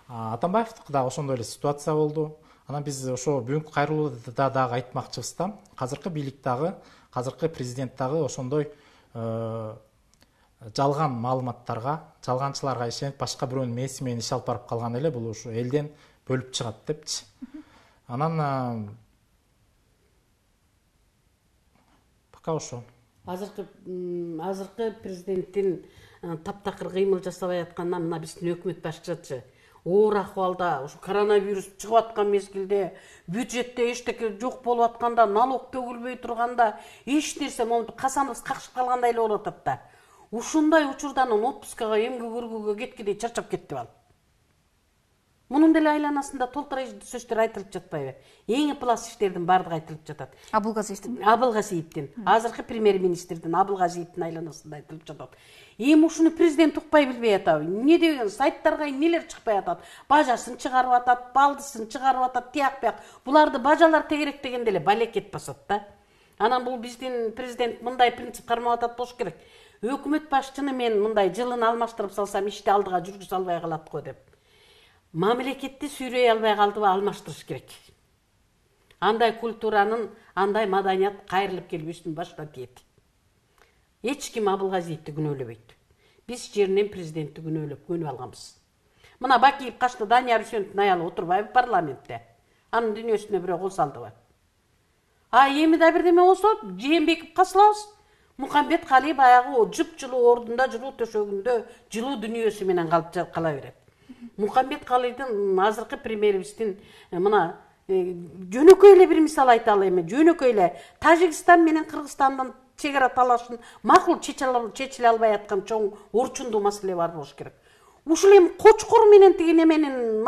Атамбаевдики дагы ошондой эле ситуация болду. Анан биз ошо бүгүнкү кайрылууда дагы айтмакчыбыз да, азыркы бийлик дагы, азыркы президент дагы ошондой жалган маалыматтарга, жалганчыларга ишенип башка бирөөнүн мээси менен иш алып барып калган эле, бул ушу элден бөлүп чыгат депчи. Анан пока ошо. Азыркы президенттин таптакыр кыймыл жасабай атканынан мына биздин өкмөт башчысы оор акыбалда, ушу коронавирус чыгып аткан мезгилде, бюджетте эчтеке жок болуп атканда, налог төгүлбөй турганда, эч нерсе момунтип касаныбыз какшып калгандай эле болуп атат да. Ушундай учурдан отпускага эмгек өргүүгө кеткидей чарчап кетти ал. Мунун деле айланасында толтура сөздөр айтылып жатпайбы? Эң ыплас иштердин баардыгы айтылып жатат. Абылгазиевдин, азыркы премьер-министрдин Абылгазиевдин айланасында айтылып жатат. Эми ушуну президент укпай билбей атабы? Не деген сайттарга эмнелер чыкпай атат? Бажасын чыгарып атат, балдысын чыгарып атат, тияк-бияк. Буларды бажалар тегерек дегенде эле балекет басат да. Анан бул биздин президент мындай принцип кармап атат болуш керек. Өкмөт башчыны мен мындай жылын алмаштырып салсам ишти алдыга жүргүзө албай калат го деп. Мамлекетти сүйрөй албай калдыбы, алмаштырыш керек. Андай культуранын, андай маданият кайрылып келбештин башка тиет. Эч ким Абылгазиевди күнөөлөбөйт. Биз жеринен президентти көнүп алганбыз. Мына Бакиев качты, Данияр Үсеновдун аялы отурбайбы парламентте. Анын дүнүйөсүнө бирөө кол салдыбы. Эми да бирдеме болсо, Жээнбеков касылабыз. Мухамбет Кали баягы жып-жылуу ордунда, жылуу төшөгүндө, жылуу дүнүйөсү менен кала берет. Мухамбет Калидин азыркы премьерибиздин мына жөнөкөй эле бир мисал айталы эми. Жөнөкөй эле Тажикстан менен Кыргызстандын чегара талашын макул чечиле албай аткан чоң орчундуу маселе бар болуш керек. Ушул эми Кочкор менен тиги неменин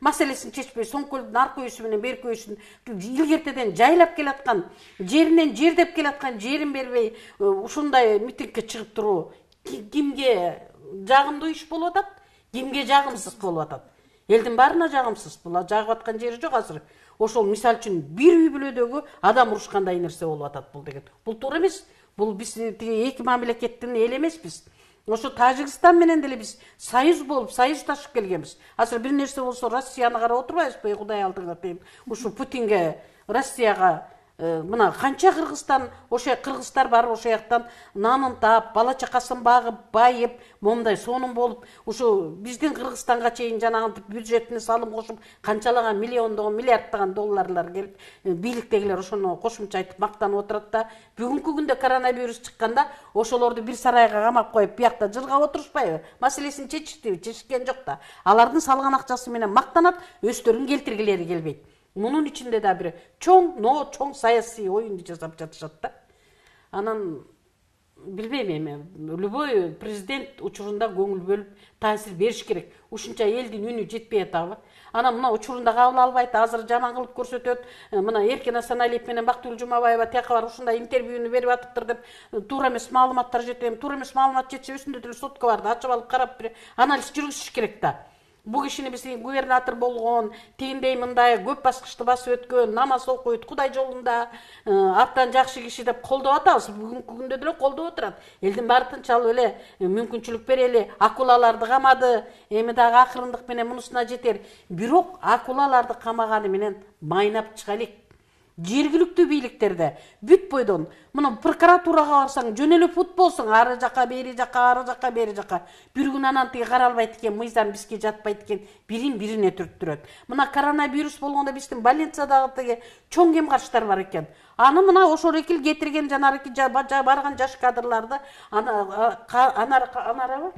маселесин чечпей, Соңкөлдүн аркы үйүсү менен берки үйүсүн илгертеден жайлап келаткан, жеринен жердеп келаткан жерин бербей, ушундай митингке чыгып туруу кимге жагымдуу иш болуп атат, кимге жагымсыз болуп атат? Элдин баарына жагымсыз. Бул жагып аткан жери жок азыр. Ошол мисал үчүн бир үй бүлөдөгү адам урушкандай нерсе болуп атат бул деген. Бул туура эмес. Бул биз тиги эки мамлекеттин эли эмеспиз. Ошо Тажикстан менен деле биз союз болуп, союздашып келгенбиз. Азыр бир нерсе болсо Россияны карап отурбайбызбы? Кудай алдыңа дейм. Ушу Путинге, Россияга мына канча Кыргызстан, ошо кыргыздар бар, ошо жактан нанын таап, бала чакасын багып, байып, момундай сонун болуп, ушу биздин Кыргызстанга чейин жанагы бюджетине салым кошуп, канчалаган миллиондогон, миллиарддаган долларлар келип, бийликтегилер ошону кошумча айтып мактанып отурат да, бүгүнкү күндө коронавирус чыкканда ошолорду бир сарайга камап коюп, биякта жылгап отурушпайбы? Маселесин чечиштиби? Чечишкен жок да. Алардын салган акчасы менен мактанат, өздөрүнүн келтиргилери келбейт. Мунун ичинде да бир чоң саясий оюнду жасап жатышат да. Анан билбейм эми, любой президент учурунда көңүл бөлүп таасир бериш керек. Ушунча элдин үнү жетпей атабы? Анан мына учурунда кабыл албайт, азыр жаман кылып көрсөтөт. Мына Эркен Асаналиев менен Бактыгүл Жумабаева тияка бар ушундай интервьюну берип атыптыр деп туура эмес маалыматтар жетем. Туура эмес маалымат жетсе өзүндө деле сотко барды, ачып алып карап анализ жүргүзүш керек да. Бул кишини биз губернатор болгон, тигиндей мындай көп баскычты басып өткөн, намаз окуйт, Кудай жолунда абдан жакшы киши деп колдоп атабыз. Бүгүнкү күндө деле колдоп отурат. Элдин баары тынчалып эле мүмкүнчүлүк берели, акулаларды камады, эми дагы акырындык менен мунусуна жетер. Бирок акулаларды камаганы менен майнап чыгалык. Жергиликтүү бийликтерде бүт бойдон мына прокуратурага барсаң жөн эле пут болсуң, ары жака бери жака, ары жака бери жака. Бир күн анан тиги каралбайт экен, мыйзам бизге жатпайт экен, бирин бирине түрттүрөт. Мына коронавирус болгондо биздин больницадагы тиги чоң кем карыштар бар экен. Аны мына ошол экил кетирген жанарыки барган жаш кадрларды анарабы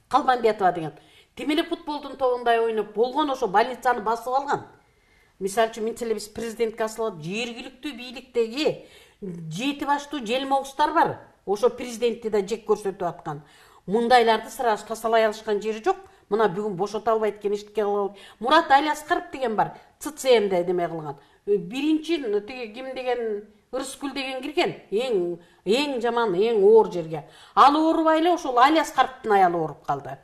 Калмамбетова деген. Темеле футболдун тобундай ойноп болгон ошо больницаны басып алган. Мисалы үчүн мынча эле биз президентке асылып, жергиликтүү бийликтеги жети баштуу желмогустар бар. Ошо президентти да жек көрсөтүп аткан. Мундайларды сразу тасалай алышкан жери жок. Мына бүгүн бошото албайт экен, эчтеке кылып. Мурат Алиаскаров деген бар, ЦЦМде деме кылган. Биринчи тиги ким деген Ырыскүл деген кирген. Эң жаман, эң оор жерге. Ал оорубай эле ошол Алиаскаровдун аялы ооруп калды.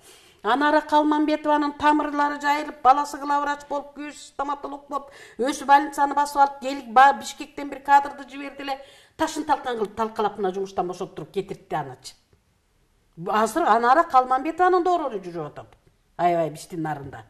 Анара Калмамбетованын тамырлары жайылып, баласы главврач болуп, күйөөсү стоматолог болуп, өзү больницаны басып алып, келип Бишкектен бир кадрды жиберди эле, ташын талкан кылып талкалап мына жумуштан бошоттуруп кетирди анычы. Азыр Анара Калмамбетованын доорору жүрүп атат. Аябай биздин нарында.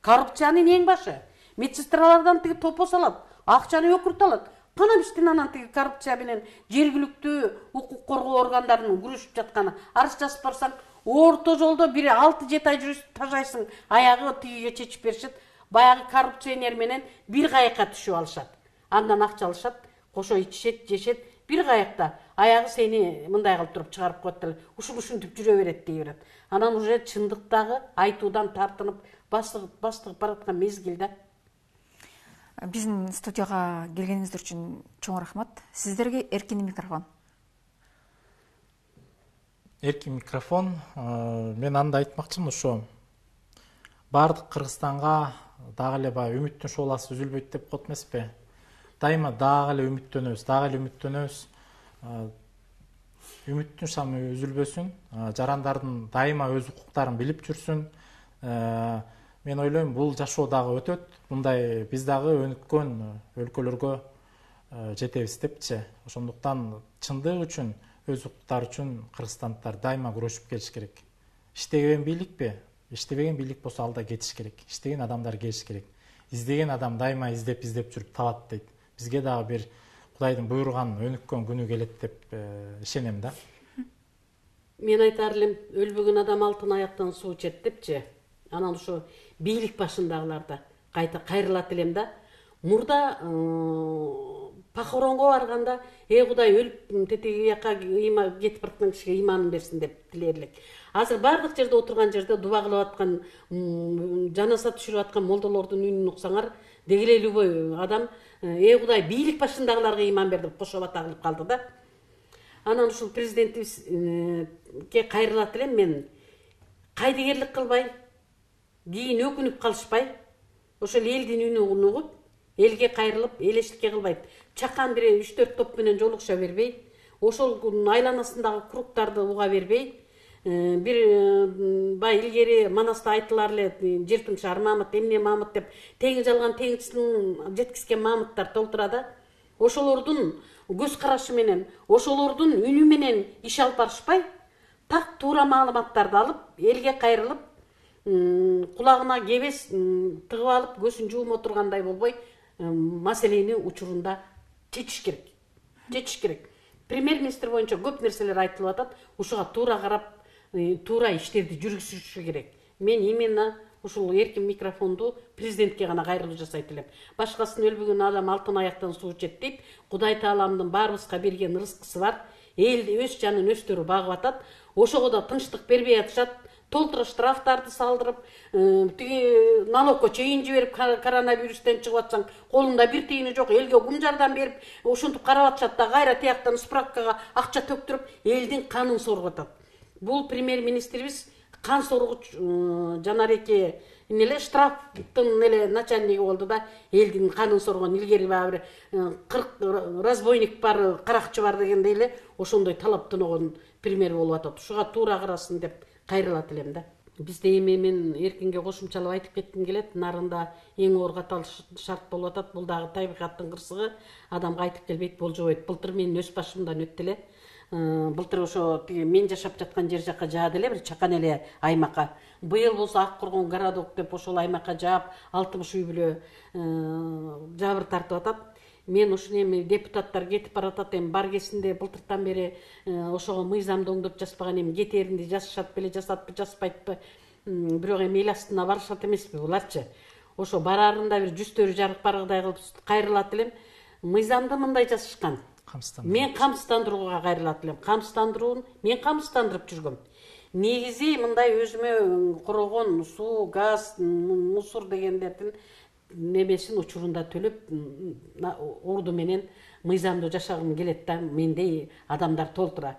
Коррупциянын эң башы. Медсестралардан тиги топос алат, акчаны өкүртүп алат. Кана биздин анан тиги коррупция менен жергиликтүү укук коргоо органдарынын күрөшүп жатканы. Арыз жазып барсаң, орто жолдо бир 6-7 ай жүрүп тажайсың, аягы тигиге чечип беришет. Баягы коррупционер менен бир кайыкка түшүп алышат. Андан акча алышат, кошо ичишет, жешет, бир кайыкта. Аягы сени мындай кылып туруп чыгарып коет деле, ушинтип жүрө берет дей берет. Анан уже чындыктагы айтуудан тартынып бастыгып бараткан мезгил да. Биздин студияга келгениңиздер үчүн чоң рахмат. Сиздерге эркин микрофон. Эркин микрофон. Мен анда айтмакчымын, ошо баардык Кыргызстанга дагы эле баягы үмүттүн шооласы үзүлбөйт деп коет эмеспи? Дайыма дагы эле үмүттөнөбүз. Үмүттүн шамы үзүлбөсүн, жарандардын дайыма өз укуктарын билип жүрсүн. Мен ойлойм, бул жашоо дагы өтөт. Мындай биз дагы өнүккөн өлкөлөргө жетебиз депчи. Ошондуктан чындык үчүн өз укуктары үчүн кыргызстандыктар дайыма күрөшүп келиш керек. Иштеген бийликпи? Иштебеген бийлик болсо алда кетиш керек. Иштеген адамдар келиш керек. Издеген адам дайыма издеп жүрүп табат дейт. Бизге дагы бир Кудайдын буйруган өнүккөн күнү келет деп ишенем да. Мен айтар элем, өлбөгөн адам алтын аяктан суу ичет депчи. Анан ошо бийлик башындагыларда кайта кайрылат элем да. Мурда похоронго барганда, Кудай өлүп тетиги жака кетип бараткан кишиге иманын берсин деп тилер элек. Азыр бардык жерде отурган жерде дуба кылып аткан, жаназа түшүрүп аткан молдолордун үнүн уксаңар, дегеле любой адам Кудай бийлик башындагыларга иман бер деп кошо бата кылып калды да. Анан ушул президентибизге кайрылат элем мен. Кайдыгерлик кылбай, кийин өкүнүп калышпай, ошол элдин үнүн угуп, элге кайрылып, элештикке кылбайт. Чакан бир 3-4 топ менен жолукша бербей, ошол айланасындагы кругтарды уга бербей, бир бай илгери Манаста айтылар эле, жер тыңшар Мамыт, эмне Мамыт деп, теңиз алган теңизчилин жеткизген Мамыттар толтурада. Ошолордун көз карашы менен, ошолордун үнү менен иш алып барышпай, так туура маалыматтарды алып, элге кайрылып, кулагына кебес тыгып алып, көзүн жуум отургандай болбой, маселени учурунда чечиш керек. Премьер-министр боюнча көп нерселер айтылып атат, ушуга туура карап, туура иштерди жүргүзүшү керек. Мен именно ушул эркин микрофонду президентке гана кайрылуу жасайт элем. Башкасын өлбөгөн адам алтын аяктан суу ичет дейт. Кудай Тааламдын баарыбызга берген рызкысы бар. Элди өз жанын өздөрү багып атат. Ошого да тынчтык бербей атышат. Толтура штрафтарды салдырып, тиги налогко чейин жиберип, коронавирустен чыгып атсаң, колунда бир тиыны жок, элге кум жардам берип, ошентип карап атышат да, кайра тияктан справкага акча төктүрүп, элдин канын соргуп атат. Бул премьер-министрибиз кан соргуч жанареки штрафтын начальниги болду да, элдин канын соргон. Илгери бир 40 разбойник бар, каракчы бар дегендей эле ошондой талаптаногон премьер болуп атат. Ушуга туура карасын деп кайрылат элем да. Бизде эми мен эркинге кошумчалап айтып кетким келет. Нарында эң оор катал шарт болуп атат. Бул дагы табигаттын кырсыгы. Адам кайтып келбейт, болжобойт. Былтыр менин өз башымдан өттү эле. Былтыр ошо мен жашап жаткан жер жака жаады эле, бир чакан эле аймакка. Быйыл болсо Ак Коргон городок деп ошол аймакка жаап, 60 үй бүлө жабыр тартып атат. Мен ушуну эми депутаттар кетип баратат, эми бар кезинде былтыртан бери ошого мыйзамды оңдоп жаспаган, эми кетээринде жасашат беле, жасатпы, жаспайтпы. Бирок эми эл астына барышат эмеспи буларчы. Ошо барарында бир жүздөрү жарык баргыдай кылып кайрылат элем. Мыйзамды мындай жасашкан. Мен камсыздандырууга кайрылат элем. Камсыздандыруун мен камсыздандырып жүргөм. Негизи мындай өзүмө корогон суу, газ, мусор дегендердин немесин учурунда төлөп, орду менен мыйзамдуу жашагым келет да, мендей адамдар толтура.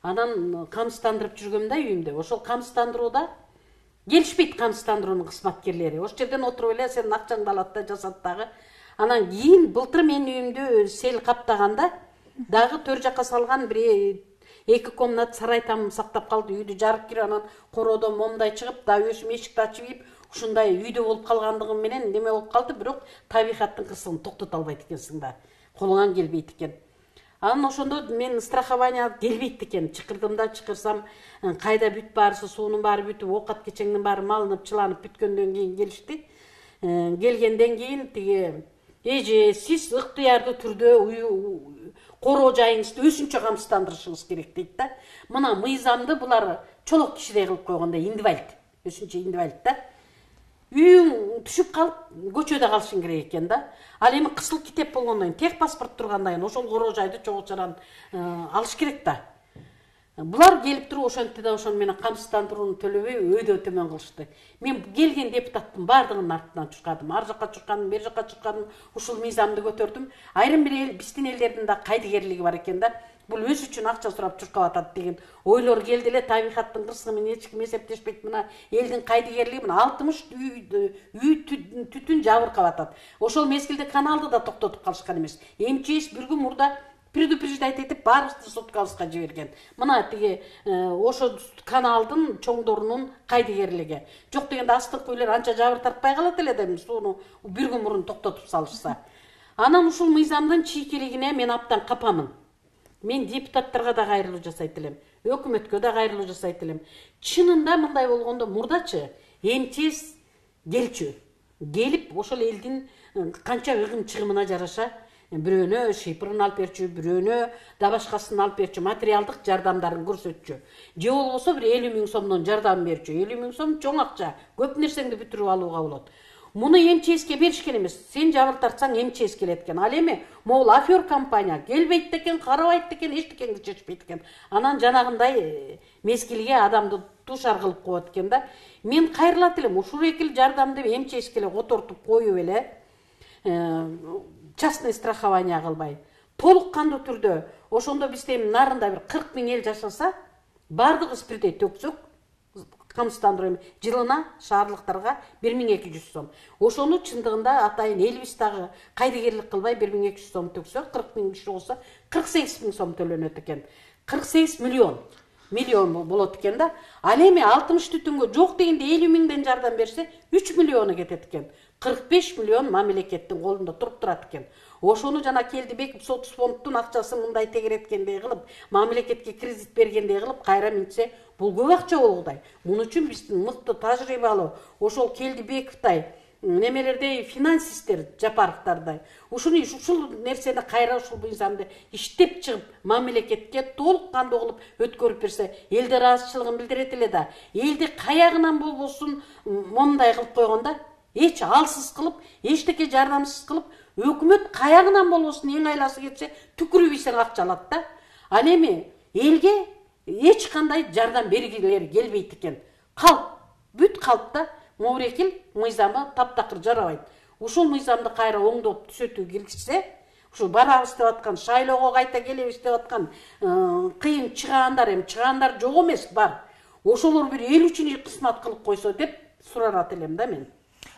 Анан камсыздандырып жүргөм да үйүмдө. Ошол камсыздандырууда келишпейт камсыздандыруунун кызматкерлери. Ошол жерден отуруп эле сенин акчаңды алат да, жасат дагы. Анан кийин былтыр менин үйүмдү сел каптаганда дагы төр жака салган бир 2 комнат сарай тамым сактап калды. Үйдү жарык кирип, анан короодон момдай чыгып, да өзүм эшикти ачып ийип, ушундай үйдө болуп калгандыгым менен неме болуп калды, бирок табигаттын кырсыгын токтото албайт экенсиң да. Колуңан келбейт экен. Анан ошондо мен страхование келбейт экен. Чакырдым да, чакырсам, кайда бүт баарысы, суунун баары бүтүп, оокат кечеңдин баары малынып, чыланып бүткөндөн кийин келишти. Келгенден кийин тиги эже сиз ыктыярдуу түрдө короо жайыңызды өзүнчө камсыздандырышыңыз керек дейт да. Мына мыйзамды булар чолок кишидей кылып койгондо, инвалид, өзүнчө инвалид да. Үйүң түшүп калып, көчөдө калышың керек экен да. Ал эми кысыл китеп болгондон кийин, тех паспорт тургандайын ошол короо жайды чогуу чаран алыш керек да. Булар келип туруп ошентти да, ошон менен камсыздандырууну төлөбөй өйдө төмөн кылышты. Мен келген депутаттын бардыгынын артынан чуркадым, ар жака чуркадым, бер жака чуркадым, ушул мыйзамды көтөрдүм. Айрым бир биздин элдердин да кайдыгерлиги бар экен да. Бул өзү үчүн акча сурап чуркап атат деген ойлор келди эле. Табигаттын кырсыгы менен эч ким эсептешпейт. Мына элдин кайдыгерлиги, мына 60 үй түтүн жабыркап атат. Ошол мезгилде каналды да токтотуп калышкан эмес. МЧС бир күн мурда предупреждать этип баарыбызды суткабызга жиберген. Мына тиги ошо каналдын чоңдорунун кайдыгерлиги. Жок дегенде астыңкы үйлөр анча жабыр тартпай калат эле да, сууну бир күн мурун токтотуп салышса. Анан ушул мыйзамдын чийкилигине мен абдан капамын. мен депутаттарга да кайрылуу жасайт элем, өкмөткө да кайрылуу жасайт элем. Чынында мындай болгондо мурдачы МЧС келчү, келип ошол элдин канча ыгым чыгымына жараша бирөөнө шыйпырын алып берчү, бирөөнө да башкасын алып берчү, материалдык жардамдарын көрсөтчү. Же болбосо бир 50 000 сомдон жардам берчү. 50 000 сом чоң акча, көп нерсеңди бүтүрүп алууга болот. Муну МЧСке беришкен эмес. Сен жабыр тартсаң МЧС келет экен. Ал эми могул афер компания келбейт экен, карабайт экен, эчтекеңди чечпейт экен. Анан жанагындай мезгилге адамды тушар кылып коет экен да. Мен кайрылат элем, ушул экил жардамды МЧСке эле отуртуп коюп эле частный страхование кылбай, толук кандуу түрдө ошондо бизде нарында бир 40 000 эл жашаса, бардыгыбыз бирдей төксөк, камсыздандыруу жылына шаарлыктарга 1200 сом. Ошону чындыгында атайын элбиз дагы кайдыгерлик кылбай 1200 сом төксө, 40 000 киши болсо 48 000 сом төлөнөт экен. 48 миллион болот экен да. Ал эми 60 түтүнгө жок дегенде 50 000ден жардам берсе 3 миллиону кетет экен. 45 миллион мамлекеттин колунда туруп турат экен. Ошону жана Келдибеков соцфонддун акчасын мындай тегереткендей кылып, мамлекетке кредит бергендей кылып кайра минтсе, бул көп акча болгудай. Муну үчүн биздин мыкты тажрыйбалуу ошол Келдибековдай немелердей финансисттер, Жапаровдордой ушул нерсени кайра ушул мыйзамды иштеп чыгып, мамлекетке толук кандуу кылып өткөрүп берсе, эл ыраазычылыгын билдирет эле да. Элди каягынан болбосун мондай кылып койгонда, эч алсыз кылып, эчтеке жардамсыз кылып, өкмөт каягынан болбосун эң айласы кетсе, түкүрүп ийсең акча алат да. Ал эми элге эч кандай жардам бергилери келбейт экен. Калп, бүт калп да. Морекил мыйзамы таптакыр жарабайт. Ушул мыйзамды кайра оңдоп түзөтүү киргизсе, ушул барабыз деп аткан, шайлоого кайта келебиз деп аткан кыйын чыгаандар, эми чыгаандар жок эмес, бар. Ошолор бир 53-чү кызмат кылып койсо деп сурарат элем да мен.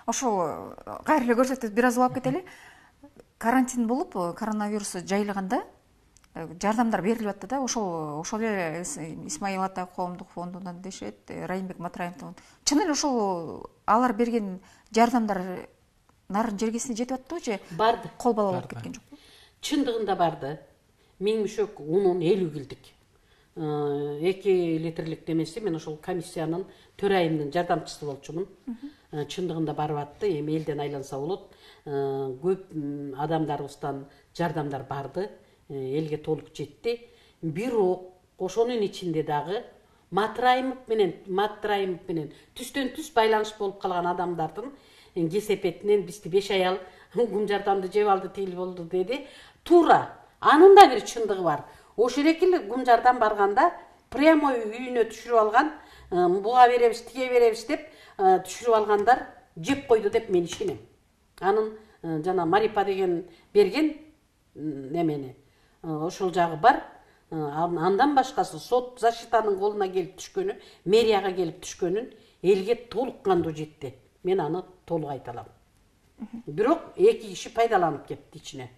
Ошол кайра эле көрсөтөт, бир аз улап кетели. Карантин болуп, коронавирус жайылганда жардамдар берилип атты да. Ошол эле Исмаил Атай коомдук фондунан дешет, Райымбек Матраимовдон. Чын эле ошол алар берген жардамдар нарын жергесине жетип аттыбы же барды? Кол бала болуп кеткен жокпу? Чындыгында барды. Миңмүшөк унун 50 килдик. 2 литрлик демеси, мен ошол комиссиянын төрайымдын жардамчысы болчумун. Чындыгында барып атты, эми элден айланса болот. Көп адамдарыбыздан жардамдар барды, элге толук жетти. Бирок ошонун ичинде дагы Матраимов менен түстөн түз байланыш болуп калган адамдардын кесепетинен бизди 5 аял гум жардамды жеп алды, тил болду деди. Туура, анын да бир чындыгы бар. Ошол экил гум жардам барганда прямой үйүнө түшүрүп алган, буга беребиз, тиге беребиз деп түшүрүп алгандар жеп койду деп мен ишенем. Анын жана Марипа деген берген немени ошол жагы бар. Андан башкасы сот защитанын колуна келип түшкөнү, мэрияга келип түшкөнүн элге толук кандуу жетти. Мен аны толук айта алам. Бирок 2 киши пайдаланып кетти ичине.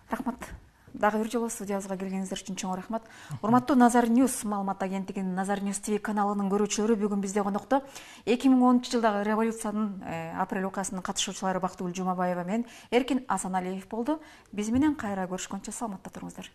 Рахмат. Дагы бир жолу студиябызга келгениңиздер үчүн чоң рахмат. Урматтуу Назар Ньюс маалымат агенттигинин Назар Ньюс ТВ каналынын көрүүчүлөрү, бүгүн бизде конокто 2010-жылдагы революциянын апрель окуясынын катышуучулары Бактыгүл Жумабаева менен Эркин Асаналиев болду. Биз менен кайра көрүшкөнчө саламатта туруңуздар.